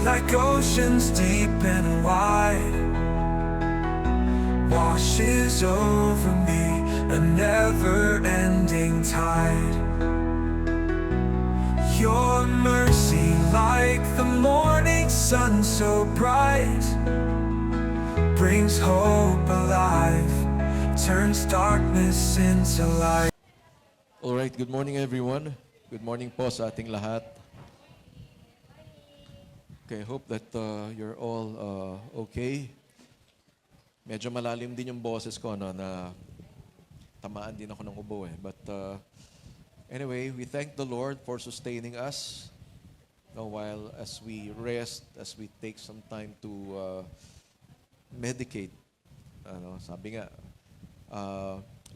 like oceans deep and wide, washes over me, a never-ending tide. Your mercy like the morning sun so bright, brings hope alive, turns darkness into light. Alright, good morning everyone. Good morning po sa ating lahat. Okay, hope that you're all okay. Medyo malalim din yung boses ko, no, na tamaan din ako ng ubo eh. But anyway, we thank the Lord for sustaining us, no, while as we rest, as we take some time to medicate. Sabi nga,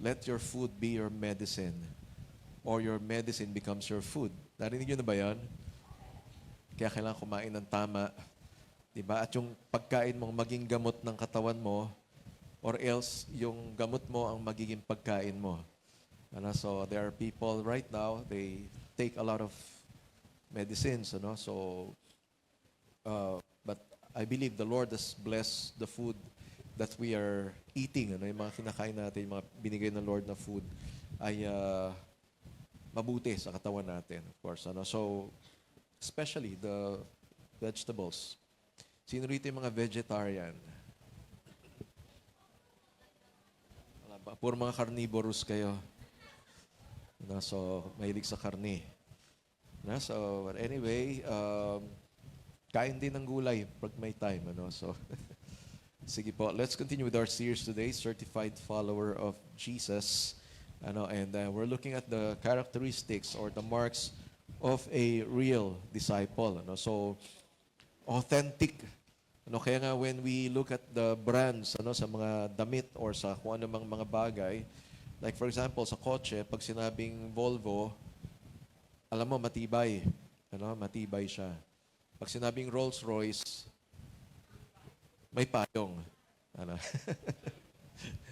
let your food be your medicine, or your medicine becomes your food. Narinig nyo na ba yan? Kaya kailangan kumain ng tama. Diba? At yung pagkain mong maging gamot ng katawan mo, or else yung gamot mo ang magiging pagkain mo. So there are people right now, they take a lot of medicines. But I believe the Lord has blessed the food that we are eating. Yung mga kinakain natin, yung mga binigay ng Lord na food, ay mabuti sa katawan natin, of course. So, especially the vegetables. Sino rito yung mga vegetarian? Wala ba? Puro mga carnivorous kayo. So, mahilig sa karne. So, anyway, kain din ng gulay pag may time. So, sige po, let's continue with our series today, Certified Follower of Jesus. And we're looking at the characteristics or the marks of a real disciple. So, authentic. Kaya nga when we look at the brands sa mga damit or sa kung anumang mga bagay, like for example, sa kotse, pag sinabing Volvo, alam mo, matibay. Matibay siya. Pag sinabing Rolls-Royce, may payong.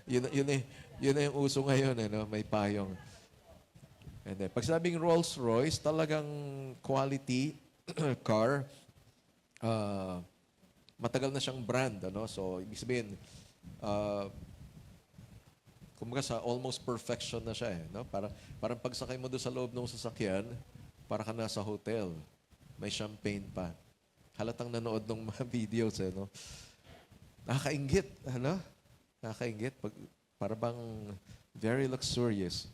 Yun na yung uso ngayon, may payong. And then, pag sabing Rolls-Royce, talagang quality car, matagal na siyang brand. So, ibig sabihin, kumbaga sa almost perfection na siya. Parang pagsakay mo doon sa loob ng sasakyan, para ka nasa hotel. May champagne pa. Halatang nanood ng mga videos. Nakakaingit. Nakakaingit. Para bang very luxurious.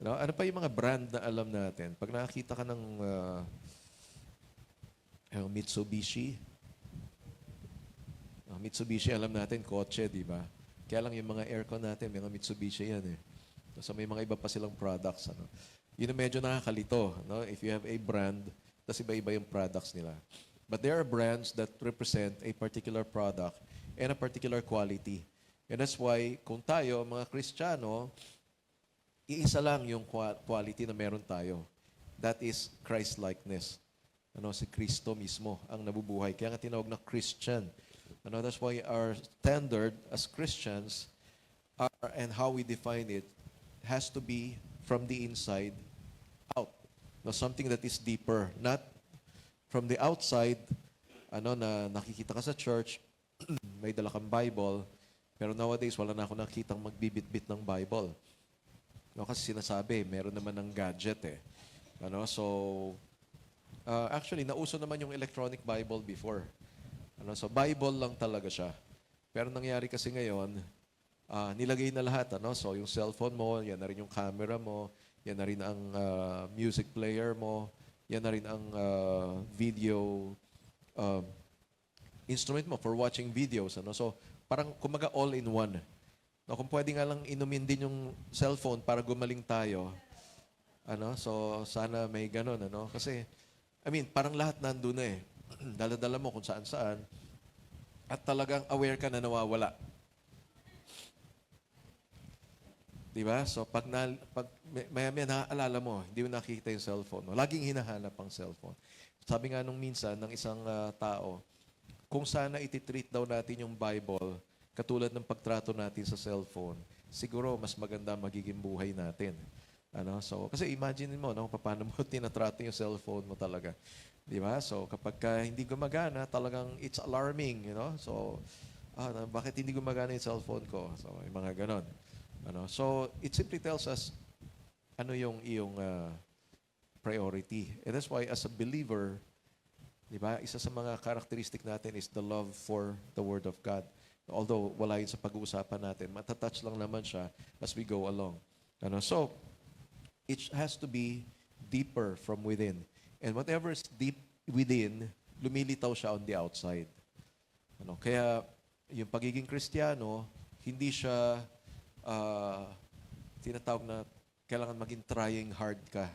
Ano pa yung mga brand na alam natin? Pag nakakita ka ng Mitsubishi, Mitsubishi, alam natin, kotse, di ba? Kaya lang yung mga aircon natin, mga Mitsubishi yan eh. So may mga iba pa silang products. Yun ang medyo nakakalito. If you have a brand, tas iba-iba yung products nila. But there are brands that represent a particular product and a particular quality. And that's why, kung tayo, mga Kristiyano, iisa lang yung quality na meron tayo. That is Christ-likeness. Si Kristo mismo ang nabubuhay. Kaya nga tinawag na Christian. That's why our standard as Christians and how we define it has to be from the inside out. Something that is deeper. Not from the outside, na nakikita ka sa church, may dala kang Bible, pero nowadays, wala na ako nakitang magbibit-bit ng Bible. Kasi sinasabi, meron naman ng gadget eh. Actually, nauso naman yung electronic Bible before. So, Bible lang talaga siya. Pero nangyari kasi ngayon, nilagay na lahat. So, yung cellphone mo, yan na rin yung camera mo, yan na rin ang music player mo, yan na rin ang video instrument mo for watching videos. So, parang kumaga all-in-one. Kung pwede nga lang inumin din yung cellphone para gumaling tayo, so sana may ganun. Kasi, parang lahat nandun na eh. Dala-dala mo kung saan-saan. At talagang aware ka na nawawala. Diba? So, pag maya-maya naaalala mo, hindi mo nakikita yung cellphone mo. Laging hinahanap ang cellphone. Sabi nga nung minsan ng isang tao, kung sana ititreat daw natin yung Bible katulad ng pagtrato natin sa cellphone, siguro mas maganda magiging buhay natin. So, kasi imagine mo, paano mo tinatrato yung cellphone mo talaga. Di ba? So, kapag hindi gumagana, talagang it's alarming, you know? So, bakit hindi gumagana yung cellphone ko? So, yung mga ganon. So, it simply tells us ano yung iyong priority. And that's why, as a believer, di ba, isa sa mga characteristic natin is the love for the Word of God. Although, wala yun sa pag-uusapan natin, matatouch lang naman siya as we go along. So, it has to be deeper from within. And whatever is deep within, lumilitaw siya on the outside. Kaya, yung pagiging Kristiyano, hindi siya tinatawag na kailangan maging trying hard ka.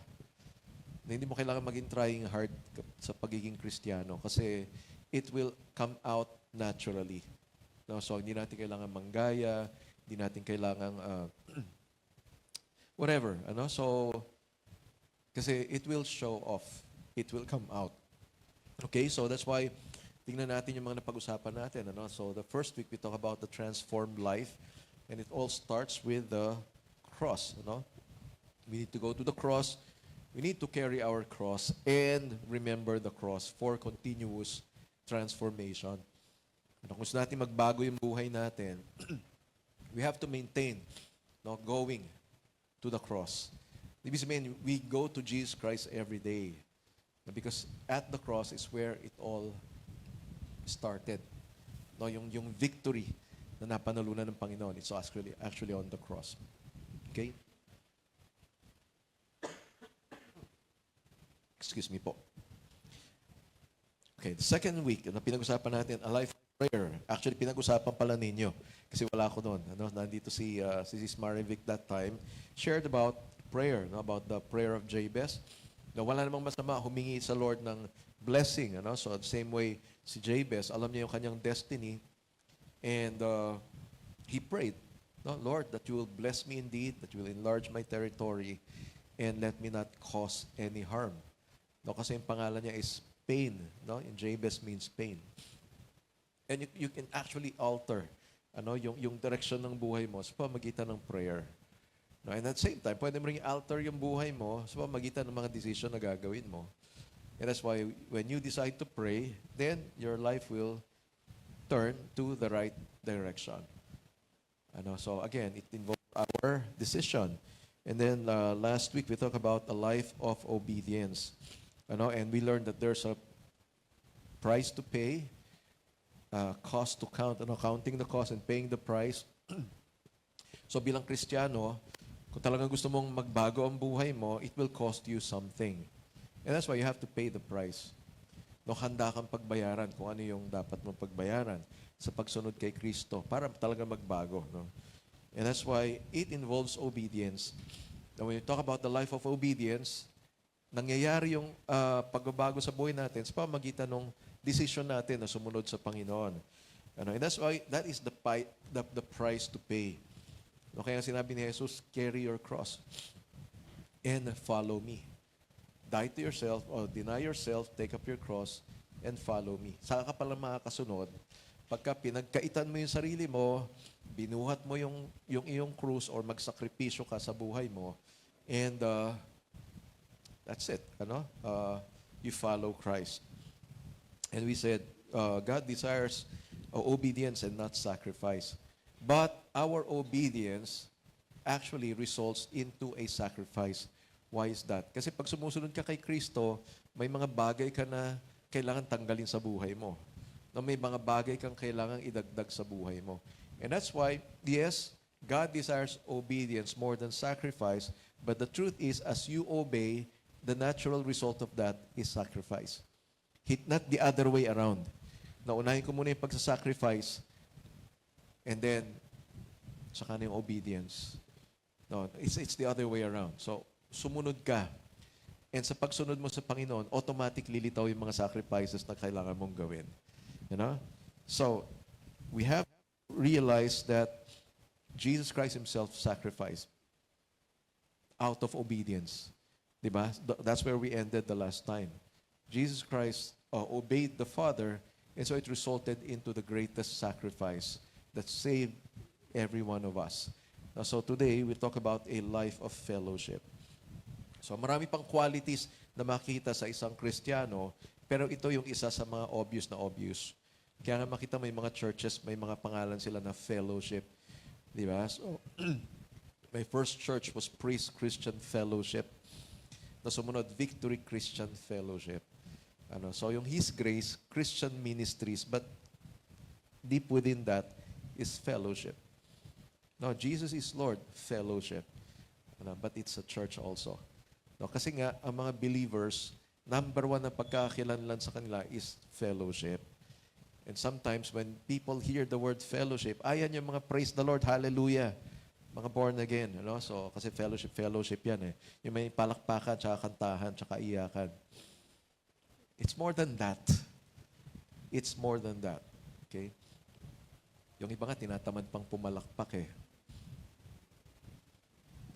Hindi mo kailangan maging trying hard sa pagiging Kristiyano kasi it will come out naturally. So, hindi natin kailangan manggaya, hindi natin kailangan whatever. So, kasi it will show off. It will come out. Okay, so that's why tingnan natin yung mga napag-usapan natin. So, the first week we talk about the transformed life and it all starts with the cross. We need to go to the cross. We need to carry our cross and remember the cross for continuous transformation. Kung gusto natin magbago yung buhay natin, we have to maintain going to the cross. Ibig sabihin, we go to Jesus Christ every day. Because at the cross is where it all started. Yung victory na napanalunan ng Panginoon, it's actually on the cross. Okay? Excuse me po. Okay, the second week na pinag-usapan natin, a life of prayer. Actually, pinag-usapan pala ninyo kasi wala ako noon. Nandito si Sis Marivic that time, shared about prayer, about the prayer of Jabez. Wala namang masama humingi sa Lord ng blessing. So, the same way, si Jabez, alam niya yung kanyang destiny and he prayed, Lord, that you will bless me indeed, that you will enlarge my territory and let me not cause any harm. Kasi yung pangalan niya is pain. Yung Jabez means pain. And you can actually alter yung direction ng buhay mo sa pamagitan ng prayer. And at the same time, pwede mo rin alter yung buhay mo sa pamagitan ng mga decision na gagawin mo. And that's why when you decide to pray, then your life will turn to the right direction. So again, it involves our decision. And then last week, we talked about a life of obedience. And we learned that there's a price to pay, cost to count, counting the cost and paying the price. So bilang Kristiyano, kung talagang gusto mong magbago ang buhay mo, it will cost you something. And that's why you have to pay the price. Handa kang pagbayaran kung ano yung dapat mong pagbayaran sa pagsunod kay Kristo para talaga magbago. And that's why it involves obedience. Now, when you talk about the life of obedience, nangyayari yung pagbabago sa buhay natin sa pamagitan ng decision natin na sumunod sa Panginoon. And that's why that is the price to pay. Kaya sinabi ni Jesus, carry your cross and follow me. Die to yourself or deny yourself, take up your cross and follow me. Saka ka pala makakasunod pagka pinagkaitan mo yung sarili mo, binuhat mo yung iyong krus or magsakripisyo ka sa buhay mo, and that's it. You follow Christ. And we said, God desires obedience and not sacrifice. But our obedience actually results into a sacrifice. Why is that? Kasi pag sumusunod ka kay Kristo, may mga bagay ka na kailangan tanggalin sa buhay mo. May mga bagay kang kailangan idagdag sa buhay mo. And that's why, yes, God desires obedience more than sacrifice, but the truth is, as you obey, the natural result of that is sacrifice. Not the other way around. Naunahin ko muna yung pagsasacrifice, and then, saka na yung obedience. No, it's the other way around. So, sumunod ka. And sa pagsunod mo sa Panginoon, automatic lilitaw yung mga sacrifices na kailangan mong gawin. So, we have to realize that Jesus Christ Himself sacrificed out of obedience. Diba? That's where we ended the last time. Jesus Christ obeyed the Father, and so it resulted into the greatest sacrifice that saved every one of us. So today, we talk about a life of fellowship. So marami pang qualities na makita sa isang Kristiyano, Pero ito yung isa sa mga obvious na obvious. Kaya nga makita may mga churches, may mga pangalan sila na fellowship. Di ba? So, my first church was Praise Christian Fellowship. Na sumunod, Victory Christian Fellowship. So yung His Grace, Christian Ministries, but deep within that is fellowship. No, Jesus is Lord, fellowship. But it's a church also. No, kasi nga, ang mga believers, number one na pagkakakilanlan sa kanila is fellowship. And sometimes when people hear the word fellowship, ayan yung mga praise the Lord, hallelujah, mga born again. So, kasi fellowship yan eh. Yung may palakpakan, tsaka kantahan, tsaka iyakan. It's more than that. It's more than that. Okay? Yung iba nga, tinatamad pang pumalakpak eh.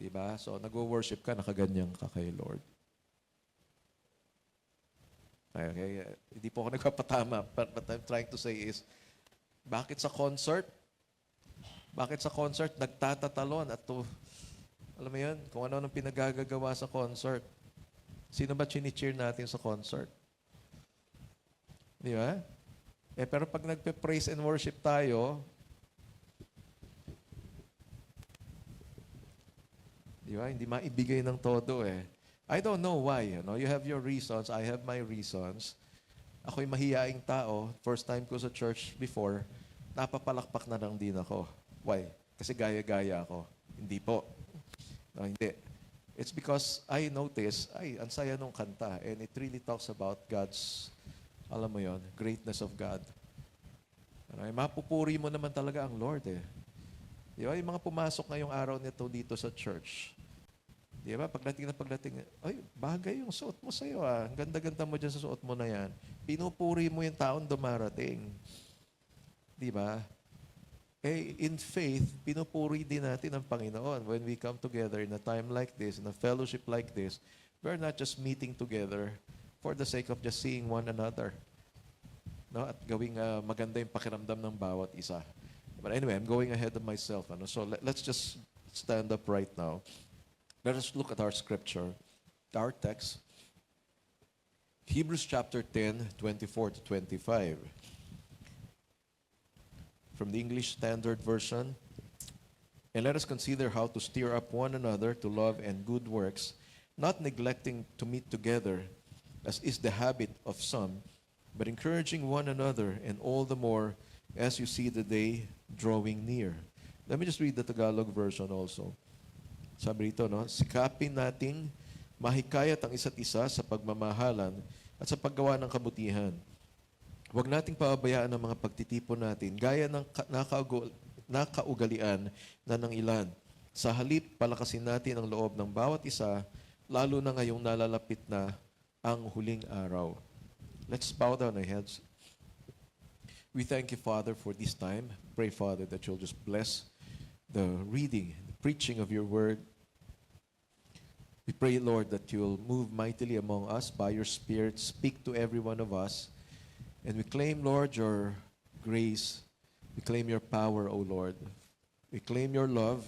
Diba? So, nag-worship ka, nakaganyan ka kay Lord. Okay? Hindi po ako nagpapatama. But what I'm trying to say is, bakit sa concert? Bakit sa concert nagtatatalon at to, alam mo yun, kung ano nang pinagagagawa sa concert. Sino ba chini-cheer natin sa concert? Di ba? Pero pag nagpe-praise and worship tayo, di ba? Hindi maibigay ng todo eh. I don't know why. You have your reasons. I have my reasons. Ako'y mahiyaing tao. First time ko sa church before, napapalakpak na lang din ako. Why? Kasi gaya-gaya ako. Hindi po. No, hindi. It's because I notice, ang saya nung kanta. And it really talks about God's, alam mo yon, greatness of God. Mapupuri mo naman talaga ang Lord eh. Di ba? Yung mga pumasok ngayong araw nito dito sa church, di ba? Pagdating, ay, bagay yung suot mo sa'yo ah. Ang ganda-ganda mo dyan sa suot mo na yan. Pinupuri mo yung taon dumarating. Di ba? In faith, pinupuri din natin ang Panginoon. When we come together in a time like this, in a fellowship like this, we're not just meeting together for the sake of just seeing one another. No? At gawing maganda yung pakiramdam ng bawat isa. But anyway, I'm going ahead of myself. So let's just stand up right now. Let us look at our scripture, our text. Hebrews chapter 10, 24 to 25. From the English Standard Version. And let us consider how to stir up one another to love and good works, not neglecting to meet together, as is the habit of some, but encouraging one another, and all the more as you see the day drawing near. Let me just read the Tagalog version also. Sabi rito, sikapin nating mahikayat ang isa't isa sa pagmamahalan at sa paggawa ng kabutihan. Huwag nating pababayaan ang mga pagtitipon natin, gaya ng nakaugalian na ng ilan. Sa halip, palakasin natin ang loob ng bawat isa, lalo na ngayong nalalapit na ang huling araw. Let's bow down our heads. We thank you, Father, for this time. Pray, Father, that you'll just bless the reading, the preaching of your word. We pray, Lord, that you'll move mightily among us by your Spirit. Speak to every one of us. And we claim, Lord, your grace. We claim your power, O Lord. We claim your love.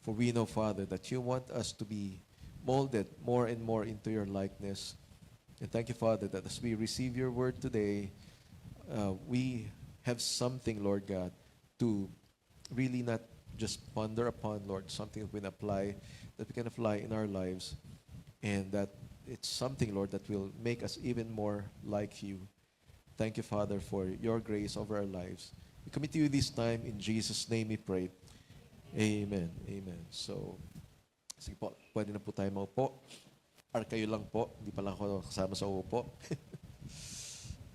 For we know, Father, that you want us to be molded more and more into your likeness. And thank you, Father, that as we receive your word today, we have something, Lord God, to really not just ponder upon, Lord, something that we can apply in our lives, and that it's something, Lord, that will make us even more like you. Thank you, Father, for your grace over our lives. We commit to you this time. In Jesus' name we pray. Amen. Amen. So, sige po, pwede na po tayo maupo. Or kayo lang po, hindi pa lang ako kasama sa upo.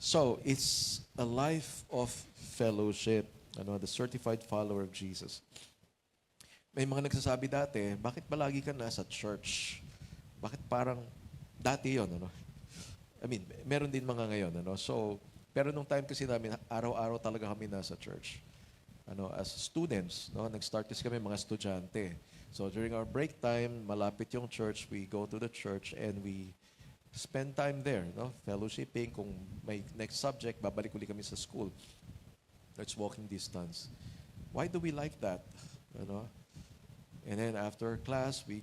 So, it's a life of fellowship. The certified follower of Jesus. May mga nagsasabi dati, bakit palagi ka nasa church? Bakit parang dati yon, I mean, meron din mga ngayon, So, pero nung time kasi namin, araw-araw talaga kami nasa church. As students, nag-start kasi kami mga estudyante. So, during our break time, malapit yung church, we go to the church and we spend time there, fellowshipping. Kung may next subject, babalik ulit kami sa school. It's walking distance. Why do we like that? And then after class, we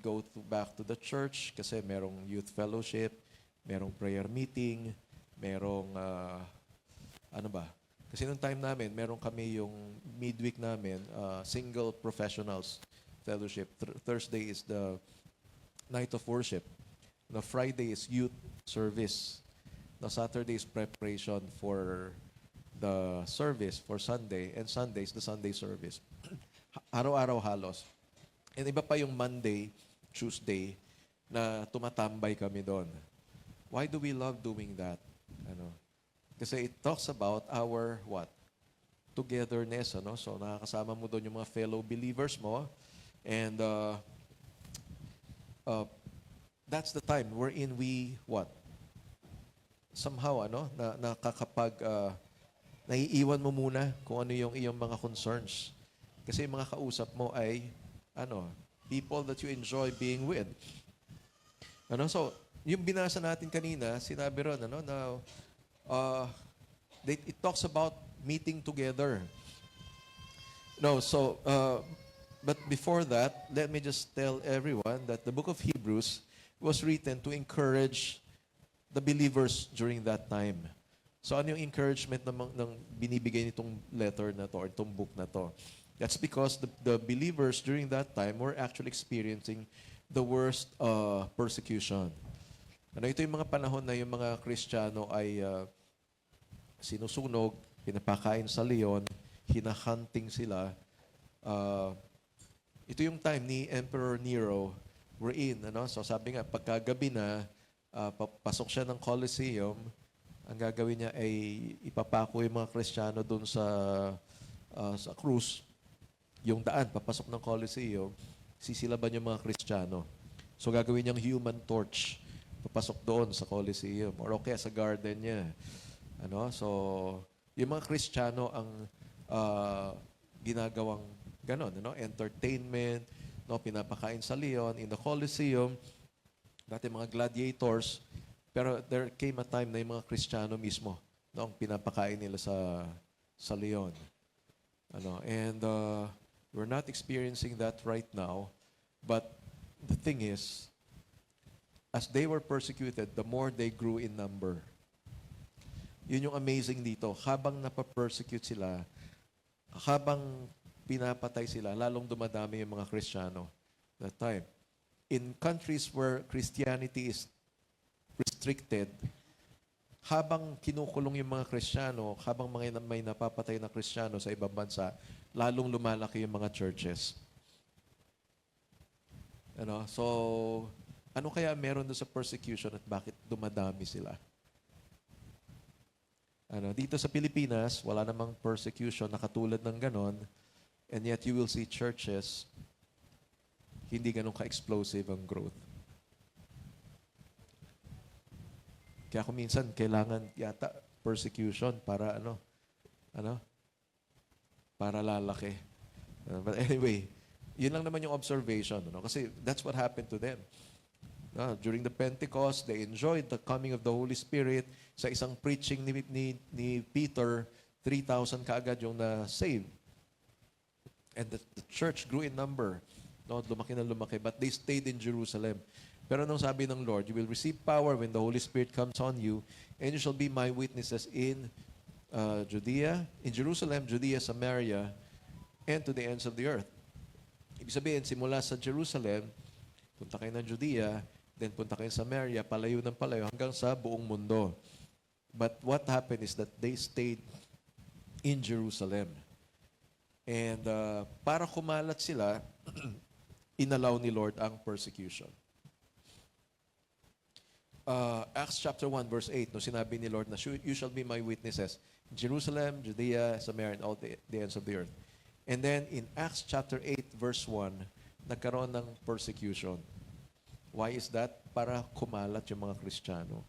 back to the church kasi merong youth fellowship, merong prayer meeting, merong, ano ba? Kasi nung time namin, meron kami yung midweek namin, single professionals fellowship. Thursday is the night of worship. Na Friday is youth service. Na Saturday is preparation for the service for Sunday. And Sunday is the Sunday service. Araw-araw halos. And iba pa yung Monday, Tuesday, na tumatambay kami doon. Why do we love doing that? Ano? Kasi it talks about our what? Togetherness. Ano? So nakakasama mo doon yung mga fellow believers mo. And that's the time wherein we what? Somehow, ano? Nakakapag, naiiwan mo muna kung ano yung iyong mga concerns. Kasi yung mga kausap mo ay, ano, people that you enjoy being with. Ano? So, yung binasa natin kanina, sinabi ron, ano, na it talks about meeting together. No, so, but before that, let me just tell everyone that the book of Hebrews was written to encourage the believers during that time. So, ano yung encouragement ng binibigay nitong letter na to or itong book na to? That's because the believers during that time were actually experiencing the worst persecution. Ano, ito yung mga panahon na yung mga Kristiyano ay sinusunog, pinapakain sa leon, hinahunting sila. Ito yung time ni Emperor Nero wherein, ano, so sabi nga, pagkagabi na, pasok siya ng Colosseum, ang gagawin niya ay ipapako yung mga Kristiyano doon sa krus, yung daan, papasok ng Colosseum, sisilaban yung mga Kristiyano. So gagawin niyang human torch, papasok doon sa Colosseum or okay sa garden niya. Ano? So, yung mga Kristiyano ang ginagawang ganon, ano? Entertainment, no? Pinapakain sa leon in the Colosseum, dati mga gladiators, pero there came a time na yung mga Kristiyano mismo, no? Ang pinapakain nila sa leon. Ano? And we're not experiencing that right now, but the thing is, as they were persecuted, the more they grew in number. Yun yung amazing dito. Habang napapersecute sila, habang pinapatay sila, lalong dumadami yung mga Kristiyano that time. In countries where Christianity is restricted, habang kinukulong yung mga Kristiyano, habang may napapatay na Kristiyano sa ibang bansa, lalong lumalaki yung mga churches. Ano? So, ano kaya meron doon sa persecution at bakit dumadami sila? Ano, dito sa Pilipinas, wala namang persecution na katulad ng ganon, and yet you will see churches hindi ganun ka-explosive ang growth. Kaya kung minsan, kailangan yata persecution para para lalaki. But anyway, yun lang naman yung observation. Kasi that's what happened to them. During the Pentecost, they enjoyed the coming of the Holy Spirit. Sa isang preaching ni Peter, 3,000 kaagad yung na-save. And the church grew in number. Lumaki na lumaki. But they stayed in Jerusalem. Pero nung sabi ng Lord, you will receive power when the Holy Spirit comes on you, and you shall be my witnesses in Judea, in Jerusalem, Judea, Samaria, and to the ends of the earth. Ibig sabihin, simula sa Jerusalem, punta kayo ng Judea, then punta kayo sa Samaria, palayo ng palayo, hanggang sa buong mundo. But what happened is that they stayed in Jerusalem. And para kumalat sila, inallow ni Lord ang persecution. Acts chapter 1 verse 8, no, sinabi ni Lord na, you shall be my witnesses in Jerusalem, Judea, Samaria, and all the ends of the earth. And then in Acts chapter 8 verse 1, nagkaroon ng persecution. Why is that? Para kumalat yung mga Kristiyano.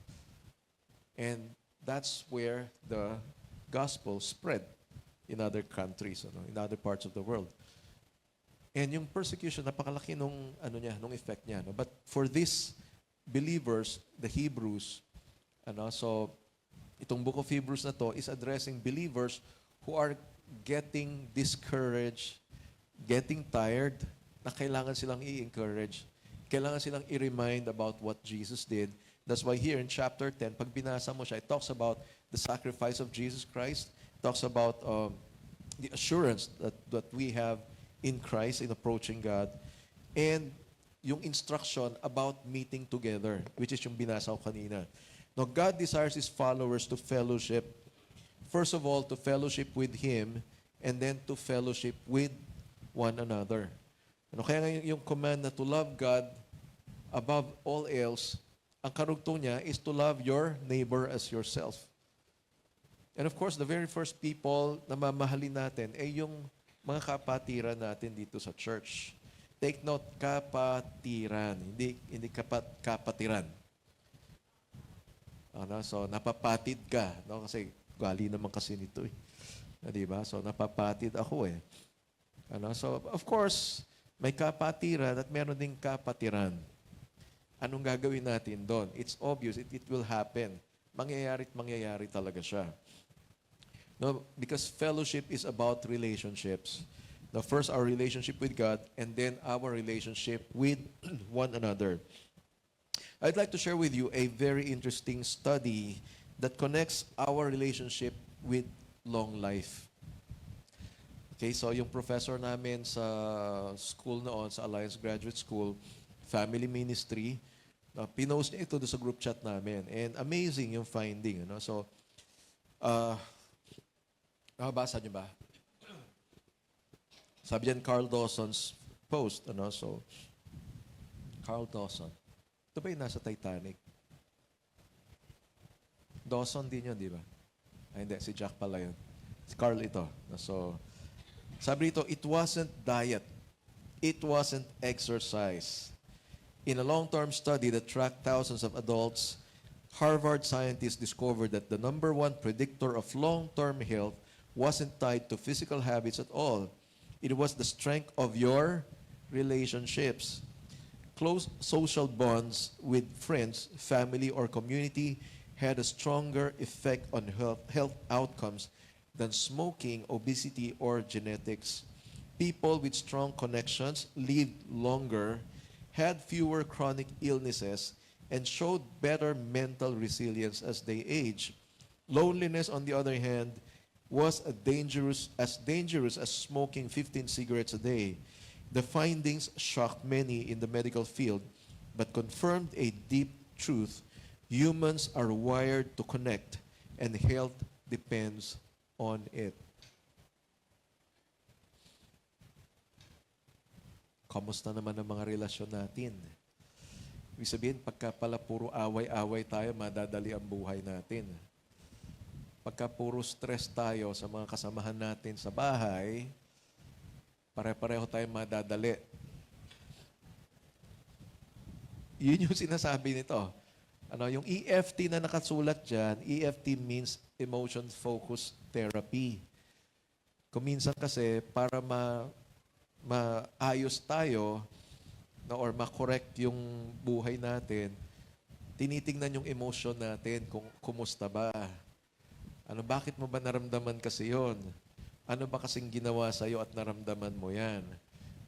And that's where the gospel spread in other countries, in other parts of the world. And yung persecution, napakalaki nung effect niya. But for these believers, the Hebrews, so itong book of Hebrews na to is addressing believers who are getting discouraged, getting tired, na kailangan silang i-encourage. Kailangan silang i-remind about what Jesus did. That's why here in chapter 10, pag binasa mo siya, it talks about the sacrifice of Jesus Christ, talks about the assurance that we have in Christ in approaching God, and yung instruction about meeting together, which is yung binasa ko kanina. Now, God desires His followers to fellowship, first of all, to fellowship with Him, and then to fellowship with one another. Kaya nga yung command na to love God above all else, ang karugtong niya is to love your neighbor as yourself. And of course, the very first people na mamahalin natin ay yung mga kapatiran natin dito sa church. Take note, kapatiran, hindi kapatiran. So, napapatid ka. No? Kasi gali naman kasi nito eh. Diba? So, napapatid ako eh. So, of course, may kapatiran at meron ding kapatiran. Anong gagawin natin doon? It's obvious, it will happen. Mangyayari talaga siya. No, because fellowship is about relationships. Now, first, our relationship with God, and then our relationship with one another. I'd like to share with you a very interesting study that connects our relationship with long life. Okay, so yung professor namin sa school noon, sa Alliance Graduate School, Family Ministry, pinost niya ito sa group chat namin. And amazing yung finding. So, nakabasa niyo ba? Sabi diyan, Carl Dawson's post. So, Carl Dawson. Ito ba yung nasa Titanic? Dawson din yun, di ba? Ay, hindi. Si Jack pala yun. Si Carl ito. So, sabi rito, it wasn't diet. It wasn't exercise. In a long-term study that tracked thousands of adults, Harvard scientists discovered that the number one predictor of long-term health wasn't tied to physical habits at all. It was the strength of your relationships. Close social bonds with friends, family, or community had a stronger effect on health outcomes than smoking, obesity, or genetics. People with strong connections lived longer, had fewer chronic illnesses, and showed better mental resilience as they age. Loneliness, on the other hand, was dangerous as smoking 15 cigarettes a day. The findings shocked many in the medical field, but confirmed a deep truth. Humans are wired to connect, and health depends on it. Kamusta naman ang mga relasyon natin? Ibig sabihin, pagka pala puro away-away tayo, madadali ang buhay natin. Pagka puro stress tayo sa mga kasamahan natin sa bahay, pare-pareho tayo madadali. Yun yung sinasabi nito. Yung EFT na nakasulat dyan, EFT means Emotion Focused Therapy. Kung minsan kasi, para maayos tayo, or makorek yung buhay natin, tinitingnan yung emotion natin kung kumusta ba. Bakit mo ba naramdaman kasi yon? Ano ba kasing ginawa sa'yo at naramdaman mo yan?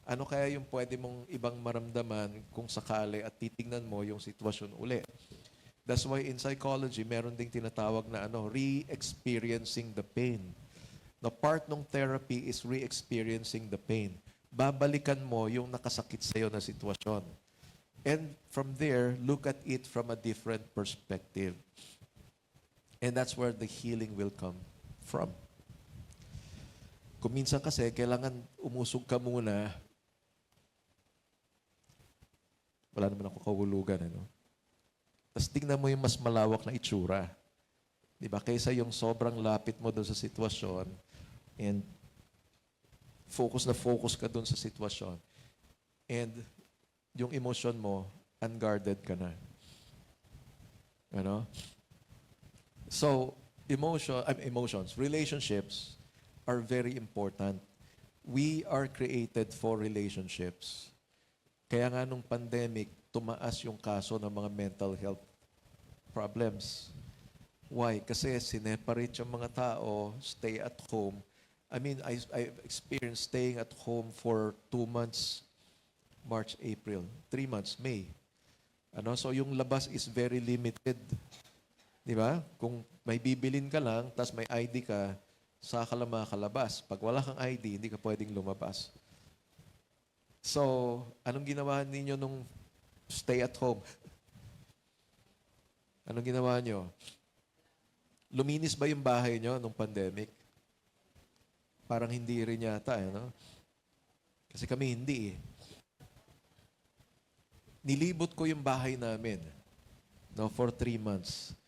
Ano kaya yung pwede mong ibang maramdaman kung sakali at titingnan mo yung sitwasyon uli? That's why in psychology, meron ding tinatawag na re-experiencing the pain. Na part ng therapy is re-experiencing the pain. Babalikan mo yung nakasakit sa'yo na sitwasyon. And from there, look at it from a different perspective. And that's where the healing will come from. Kung minsan kasi, kailangan umusog ka muna. Wala naman ako kahulugan, Tapos tingnan mo yung mas malawak na itsura. Diba? Kaysa yung sobrang lapit mo doon sa sitwasyon and focus ka doon sa sitwasyon. And yung emotion mo, unguarded ka na. So, emotions, relationships are very important. We are created for relationships. Kaya nga nung pandemic, tumaas yung kaso ng mga mental health problems. Why? Kasi sineparate yung mga tao, stay at home. I experienced staying at home for 2 months, March, April. 3 months, May. So yung labas is very limited. Di ba? Kung may bibilin ka lang, tas may ID ka, saka ka lang makakalabas. Pag wala kang ID, hindi ka pwedeng lumabas. So, anong ginawa ninyo nung stay at home? Anong ginawa nyo? Luminis ba yung bahay nyo nung pandemic? Parang hindi rin yata, no? Kasi kami hindi eh. Nilibot ko yung bahay namin, no, for 3 months.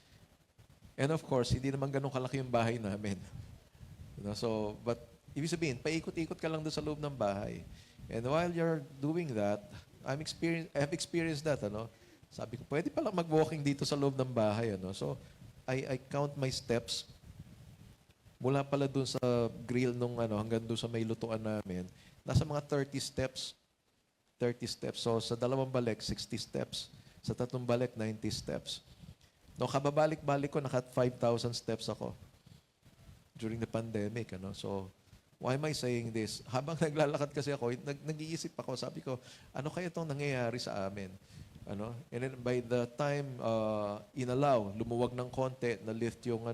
And of course, hindi naman ganun kalaki yung bahay namin. So, but ibig sabihin, paikot-ikot ka lang doon sa loob ng bahay. And while you're doing that, I have experienced that, Sabi ko, pwede palang mag-walking dito sa loob ng bahay, So, I count my steps. Mula pala doon sa grill nung hanggang doon sa may lutuan namin, nasa mga 30 steps. 30 steps. So, sa dalawang balik, 60 steps. Sa tatlong balik, 90 steps. No, kababalik-balik ko, naka 5,000 steps ako during the pandemic. So, why am I saying this? Habang naglalakad kasi ako, nag-iisip ako, sabi ko, ano kaya itong nangyayari sa amin? And then by the time inallow, lumuwag ng konti, na-lift yung,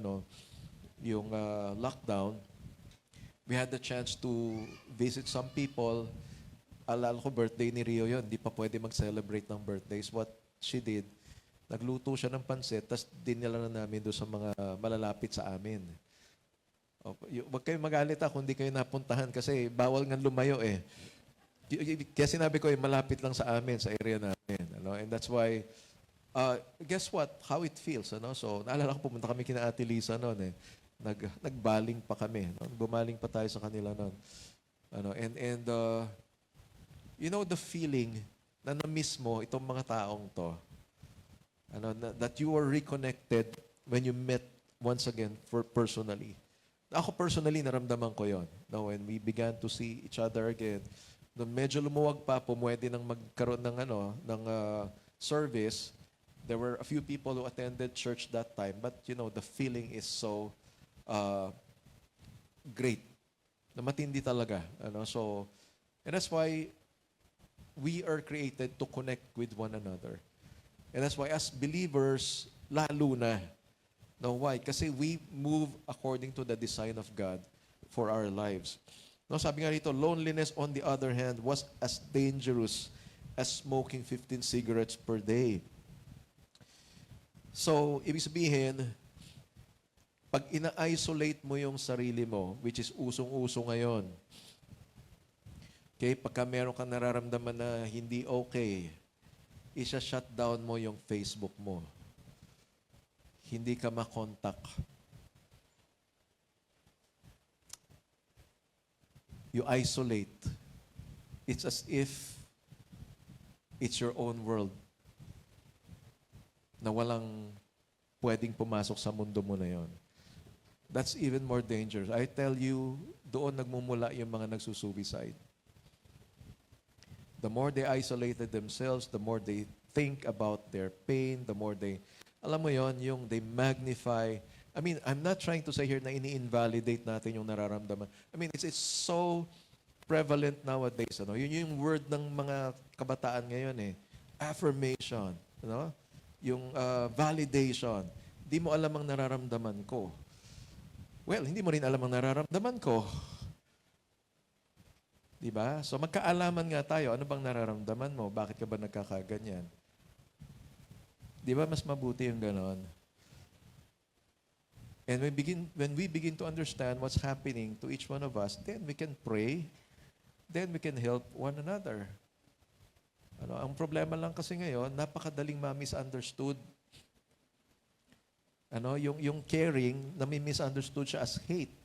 yung lockdown, we had the chance to visit some people. Alala ko, birthday ni Rio yun. Hindi pa pwede mag-celebrate ng birthdays. What she did, nagluto siya ng pansit, tapos dinala na namin doon sa mga malalapit sa amin. Huwag kayong magalit kung hindi kayo napuntahan kasi bawal nga lumayo eh. Kaya sinabi ko, malapit lang sa amin, sa area namin. And that's why, guess what? How it feels. So, naalala ko, pumunta kami kina Ate Lisa noon eh. Nagbaling pa kami. Bumaling pa tayo sa kanila noon. You know the feeling na na-miss mo itong mga taong to. That you were reconnected when you met once again personally. Ako personally, naramdaman ko yon. When we began to see each other again, nung medyo lumuwag pa, pumwede nang magkaroon ng service. There were a few people who attended church that time, but the feeling is so great. Na matindi talaga. So, and that's why we are created to connect with one another. And that's why as believers, lalo na. Now, why? Kasi we move according to the design of God for our lives. Sabi nga rito, loneliness on the other hand was as dangerous as smoking 15 cigarettes per day. So, ibig sabihin, pag ina-isolate mo yung sarili mo, which is usong-uso ngayon, okay, pagka meron kang nararamdaman na hindi okay, isa-shutdown mo yung Facebook mo. Hindi ka makontak. You isolate. It's as if it's your own world na walang pwedeng pumasok sa mundo mo na yon. That's even more dangerous. I tell you, doon nagmumula yung mga nagsusuicide. The more they isolated themselves, the more they think about their pain, the more they, alam mo yon, yung they magnify. I mean, I'm not trying to say here na ini-invalidate natin yung nararamdaman. I mean, it's so prevalent nowadays. Yun yung word ng mga kabataan ngayon eh. Affirmation. Yung validation. Di mo alam ang nararamdaman ko. Well, hindi mo rin alam ang nararamdaman ko. Diba? So magkaalaman nga tayo. Ano bang nararamdaman mo? Bakit ka ba nagkakaganyan? Diba mas mabuti yung ganon? And when we begin to understand what's happening to each one of us, then we can pray, then we can help one another. Ang problema lang kasi ngayon, napakadaling ma-misunderstood. Yung caring, nami-misunderstood siya as hate.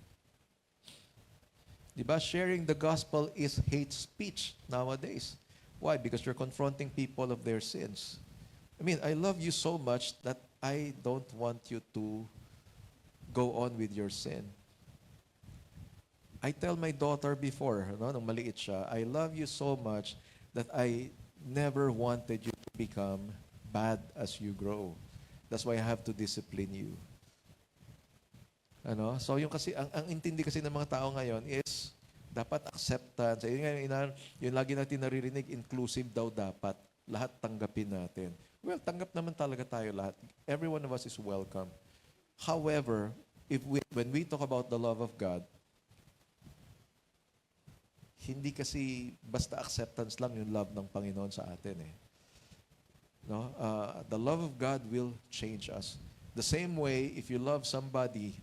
Diba? Sharing the gospel is hate speech nowadays. Why? Because you're confronting people of their sins. I mean, I love you so much that I don't want you to go on with your sin. I tell my daughter before, nung maliit siya, I love you so much that I never wanted you to become bad as you grow. That's why I have to discipline you. So yung kasi, ang intindi kasi ng mga tao ngayon is, dapat acceptance. Yun lagi natin naririnig, inclusive daw dapat. Lahat tanggapin natin. Well, tanggap naman talaga tayo lahat. Every one of us is welcome. However, when we talk about the love of God, hindi kasi basta acceptance lang yung love ng Panginoon sa atin eh. No? The love of God will change us. The same way, if you love somebody,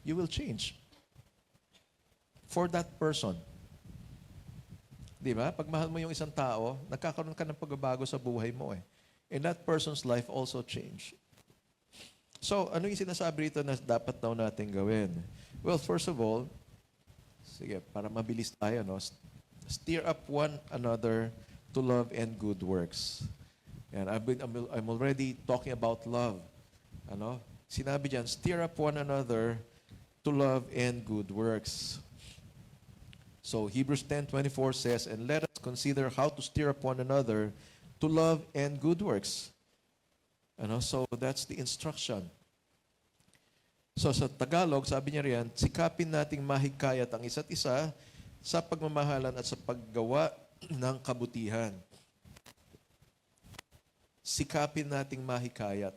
you will change for that person. Di ba? Pag mahal mo yung isang tao, nagkakaroon ka ng pagbabago sa buhay mo eh. And that person's life also change. So, ano yung sinasabi rito na dapat daw natin gawin? Well, first of all, sige, para mabilis tayo, no? Stir up one another to love and good works. And I'm already talking about love. Ano? Sinabi diyan, stir up one another to love and good works. So Hebrews 10:24 says, and let us consider how to stir up one another to love and good works. Ano? So that's the instruction. So sa Tagalog, sabi niya riyan, sikapin nating mahikayat ang isa't isa sa pagmamahalan at sa paggawa ng kabutihan. Sikapin nating mahikayat.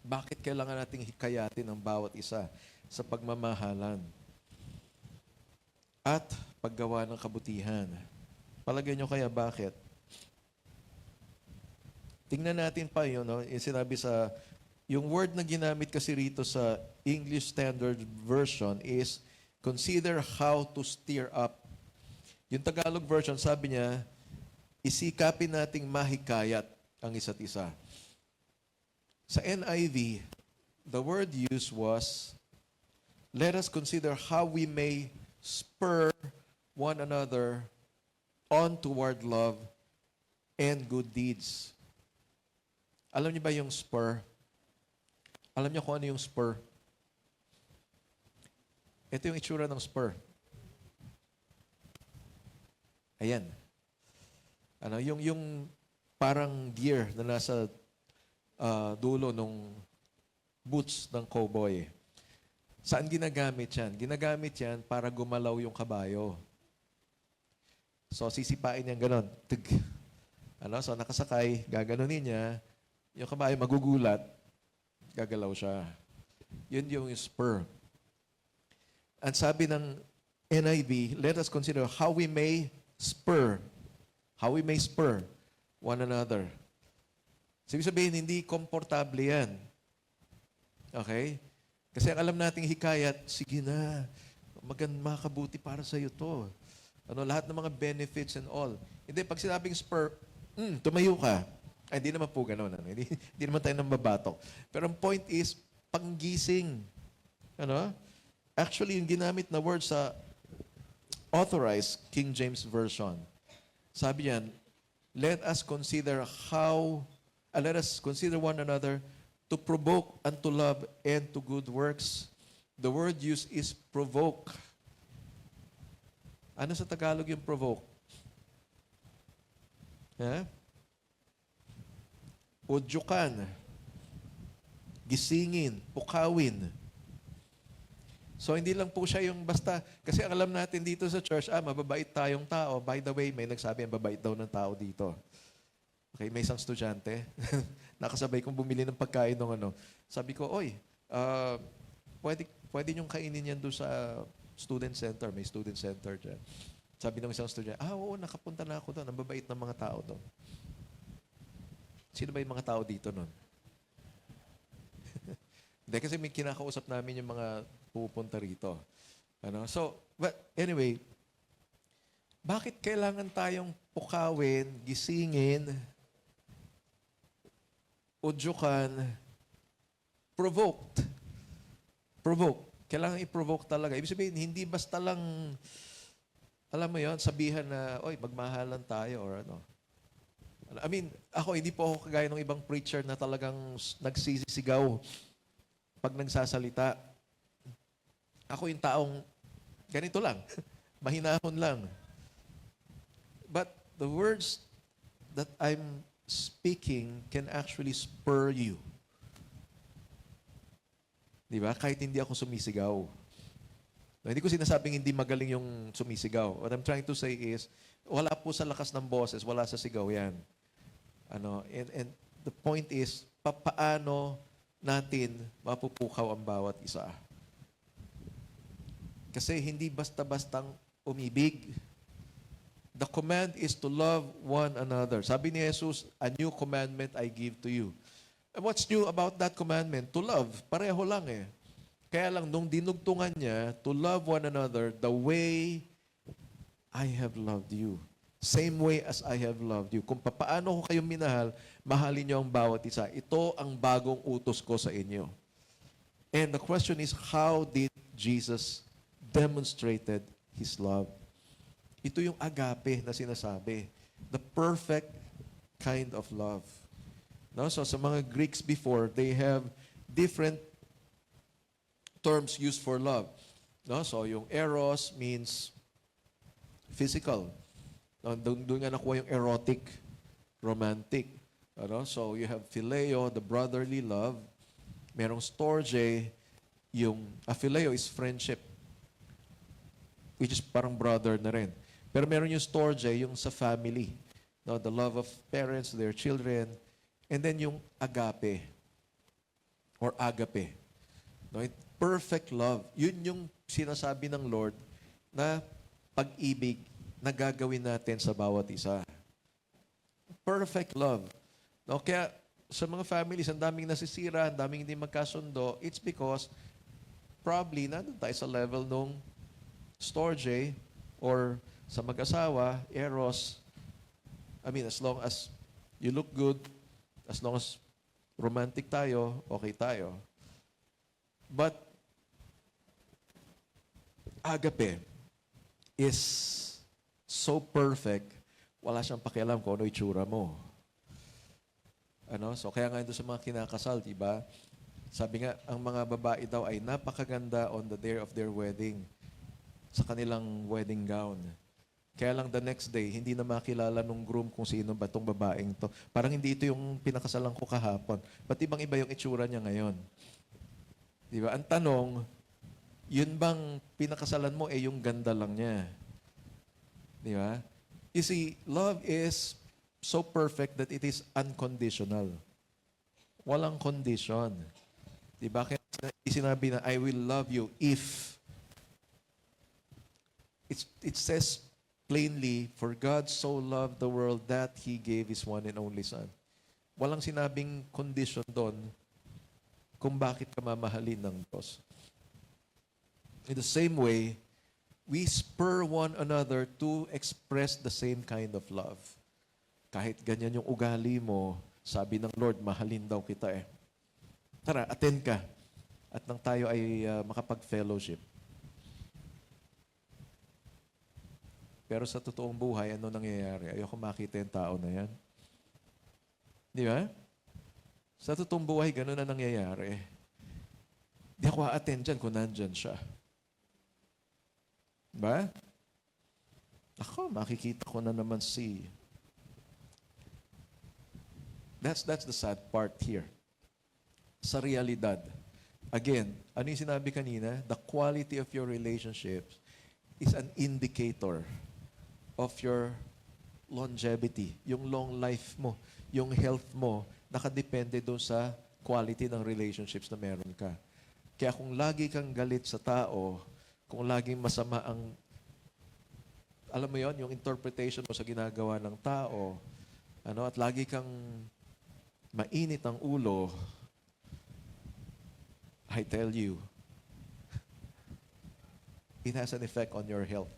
Bakit kailangan nating hikayatin ang bawat isa sa pagmamahalan at paggawa ng kabutihan? Palagay nyo kaya bakit? Tingnan natin pa yun, no? Yung sinabi sa, yung word na ginamit kasi rito sa English Standard Version is, consider how to stir up. Yung Tagalog version, sabi niya, isikapin nating mahikayat ang isa't isa. Sa NIV, the word used was, let us consider how we may spur one another on toward love and good deeds. Alam niyo ba yung spur? Alam niyo kung ano yung spur? Ito yung itsura ng spur. Ayan. Ano, yung parang gear na nasa dulo nung boots ng cowboy. Saan ginagamit yan? Ginagamit yan para gumalaw yung kabayo. So, sisipain niyan ganon. Tig. Ano? So, nakasakay, gaganunin niya, yung kabayo magugulat, gagalaw siya. Yun yung spur. Ang sabi ng NIV, let us consider how we may spur one another. Sabi sabihin, hindi komportable yan. Okay? Kasi ang alam nating hikayat, sige na, makabuti para sa iyo to. Ano, lahat ng mga benefits and all. Hindi, pag sinabing spur, tumayo ka. Ay, hindi naman po ganun. Ano? Hindi naman tayo nambabatok. Pero ang point is, panggising. Ano? Actually, yung ginamit na word sa authorized King James Version, sabi yan, let us consider one another to provoke unto love and to good works. The word used is provoke. Ano sa Tagalog yung provoke? Udyukan, gisingin, pukawin. So, hindi lang po siya yung basta, kasi ang alam natin dito sa church, mababait tayong tao. By the way, may nagsabi, mababait daw ng tao dito. Okay, may isang estudyante, nakasabay kong bumili ng pagkain ng ano. Sabi ko, oy, pwede niyong kainin yan doon sa student center. May student center dyan. Sabi ng isang estudyante, oo, nakapunta na ako doon. Ang babait ng mga tao doon. Sino ba yung mga tao dito noon? Hindi, kasi may kinakausap namin yung mga pupunta rito. Ano? So, but anyway, bakit kailangan tayong pukawin, gisingin, udyukan, provoked? Provoke. Kailangan i-provoke talaga. Ibig sabihin, hindi basta lang, alam mo yon, sabihan na, oy, magmahalan tayo or ano. I mean, ako, hindi po ako kagaya ng ibang preacher na talagang nagsisisigaw pag nagsasalita. Ako yung taong ganito lang, mahinahon lang. But the words that I'm speaking can actually spur you. Di ba? Kahit hindi ako sumisigaw. No, hindi ko sinasabing hindi magaling yung sumisigaw. What I'm trying to say is, wala po sa lakas ng boses, wala sa sigaw yan. And the point is, paano natin mapupukaw ang bawat isa? Kasi hindi basta-bastang umibig. The command is to love one another. Sabi ni Jesus, a new commandment I give to you. And what's new about that commandment? To love. Pareho lang eh. Kaya lang, nung dinugtungan niya, to love one another the way I have loved you. Same way as I have loved you. Kung paano ko kayo minahal, mahalin niyo ang bawat isa. Ito ang bagong utos ko sa inyo. And the question is, how did Jesus demonstrated His love? Ito yung agape na sinasabi. The perfect kind of love. No? So sa mga Greeks before, they have different terms used for love. No? So yung eros means physical. No? Doon nga nakuha yung erotic, romantic. Ano? So you have phileo, the brotherly love. Merong storge, yung phileo is friendship, which is parang brother na rin. Pero meron yung storge, yung sa family. No? The love of parents, their children. And then yung agape or agape. No? Perfect love. Yun yung sinasabi ng Lord na pag-ibig na gagawin natin sa bawat isa. Perfect love. No? Kaya sa mga families, ang daming nasisira, ang daming hindi magkasundo, it's because probably nandun tayo sa level nung storge or sa mag-asawa, eros. I mean, as long as you look good, as long as romantic tayo, okay tayo. But agape is so perfect, wala siyang pakialam kung ano itsura mo. So kaya nga doon sa mga kinakasal, diba? Sabi nga, ang mga babae daw ay napakaganda on the day of their wedding, sa kanilang wedding gown. Kaya lang the next day, hindi na makilala nung groom kung sino ba itong babaeng to. Parang hindi ito yung pinakasalan ko kahapon. Ba't ibang-iba yung itsura niya ngayon? Di ba? Ang tanong, yun bang pinakasalan mo yung ganda lang niya? Di ba? You see, love is so perfect that it is unconditional. Walang condition. Di ba? Kaya sinabi na, I will love you if. It says plainly, for God so loved the world that He gave His one and only Son. Walang sinabing condition doon kung bakit ka mamahalin ng Diyos. In the same way, we spur one another to express the same kind of love. Kahit ganyan yung ugali mo, sabi ng Lord, mahalin daw kita eh. Tara, attend ka. At nang tayo ay makapag-fellowship. Pero sa totoong buhay, ano nangyayari? Ayoko makita yung tao na yan. Di ba? Sa totoong buhay, gano'n na nangyayari. Di ako a-attend dyan kung nandyan siya. Ba? Ako, makikita ko na naman si... That's the sad part here. Sa realidad. Again, ano yung sinabi kanina? The quality of your relationships is an indicator of your longevity. Yung long life mo, yung health mo, nakadepende doon sa quality ng relationships na meron ka. Kaya kung lagi kang galit sa tao, kung laging masama ang, alam mo yon, yung interpretation mo sa ginagawa ng tao, at lagi kang mainit ang ulo, I tell you, it has an effect on your health.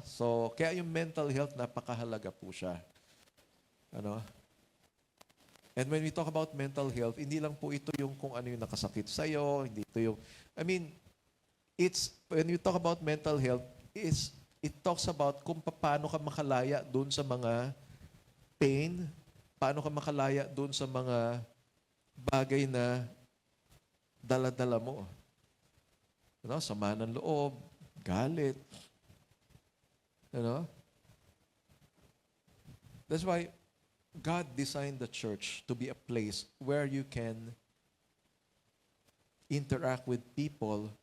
So, kaya yung mental health, napakahalaga po siya. And when we talk about mental health, hindi lang po ito yung kung ano yung nakasakit sa'yo, hindi ito yung, when you talk about mental health, it talks about kung paano ka makalaya doon sa mga pain, paano ka makalaya doon sa mga bagay na dala-dala mo. Sama ng loob, galit. That's why God designed the church to be a place where you can interact with people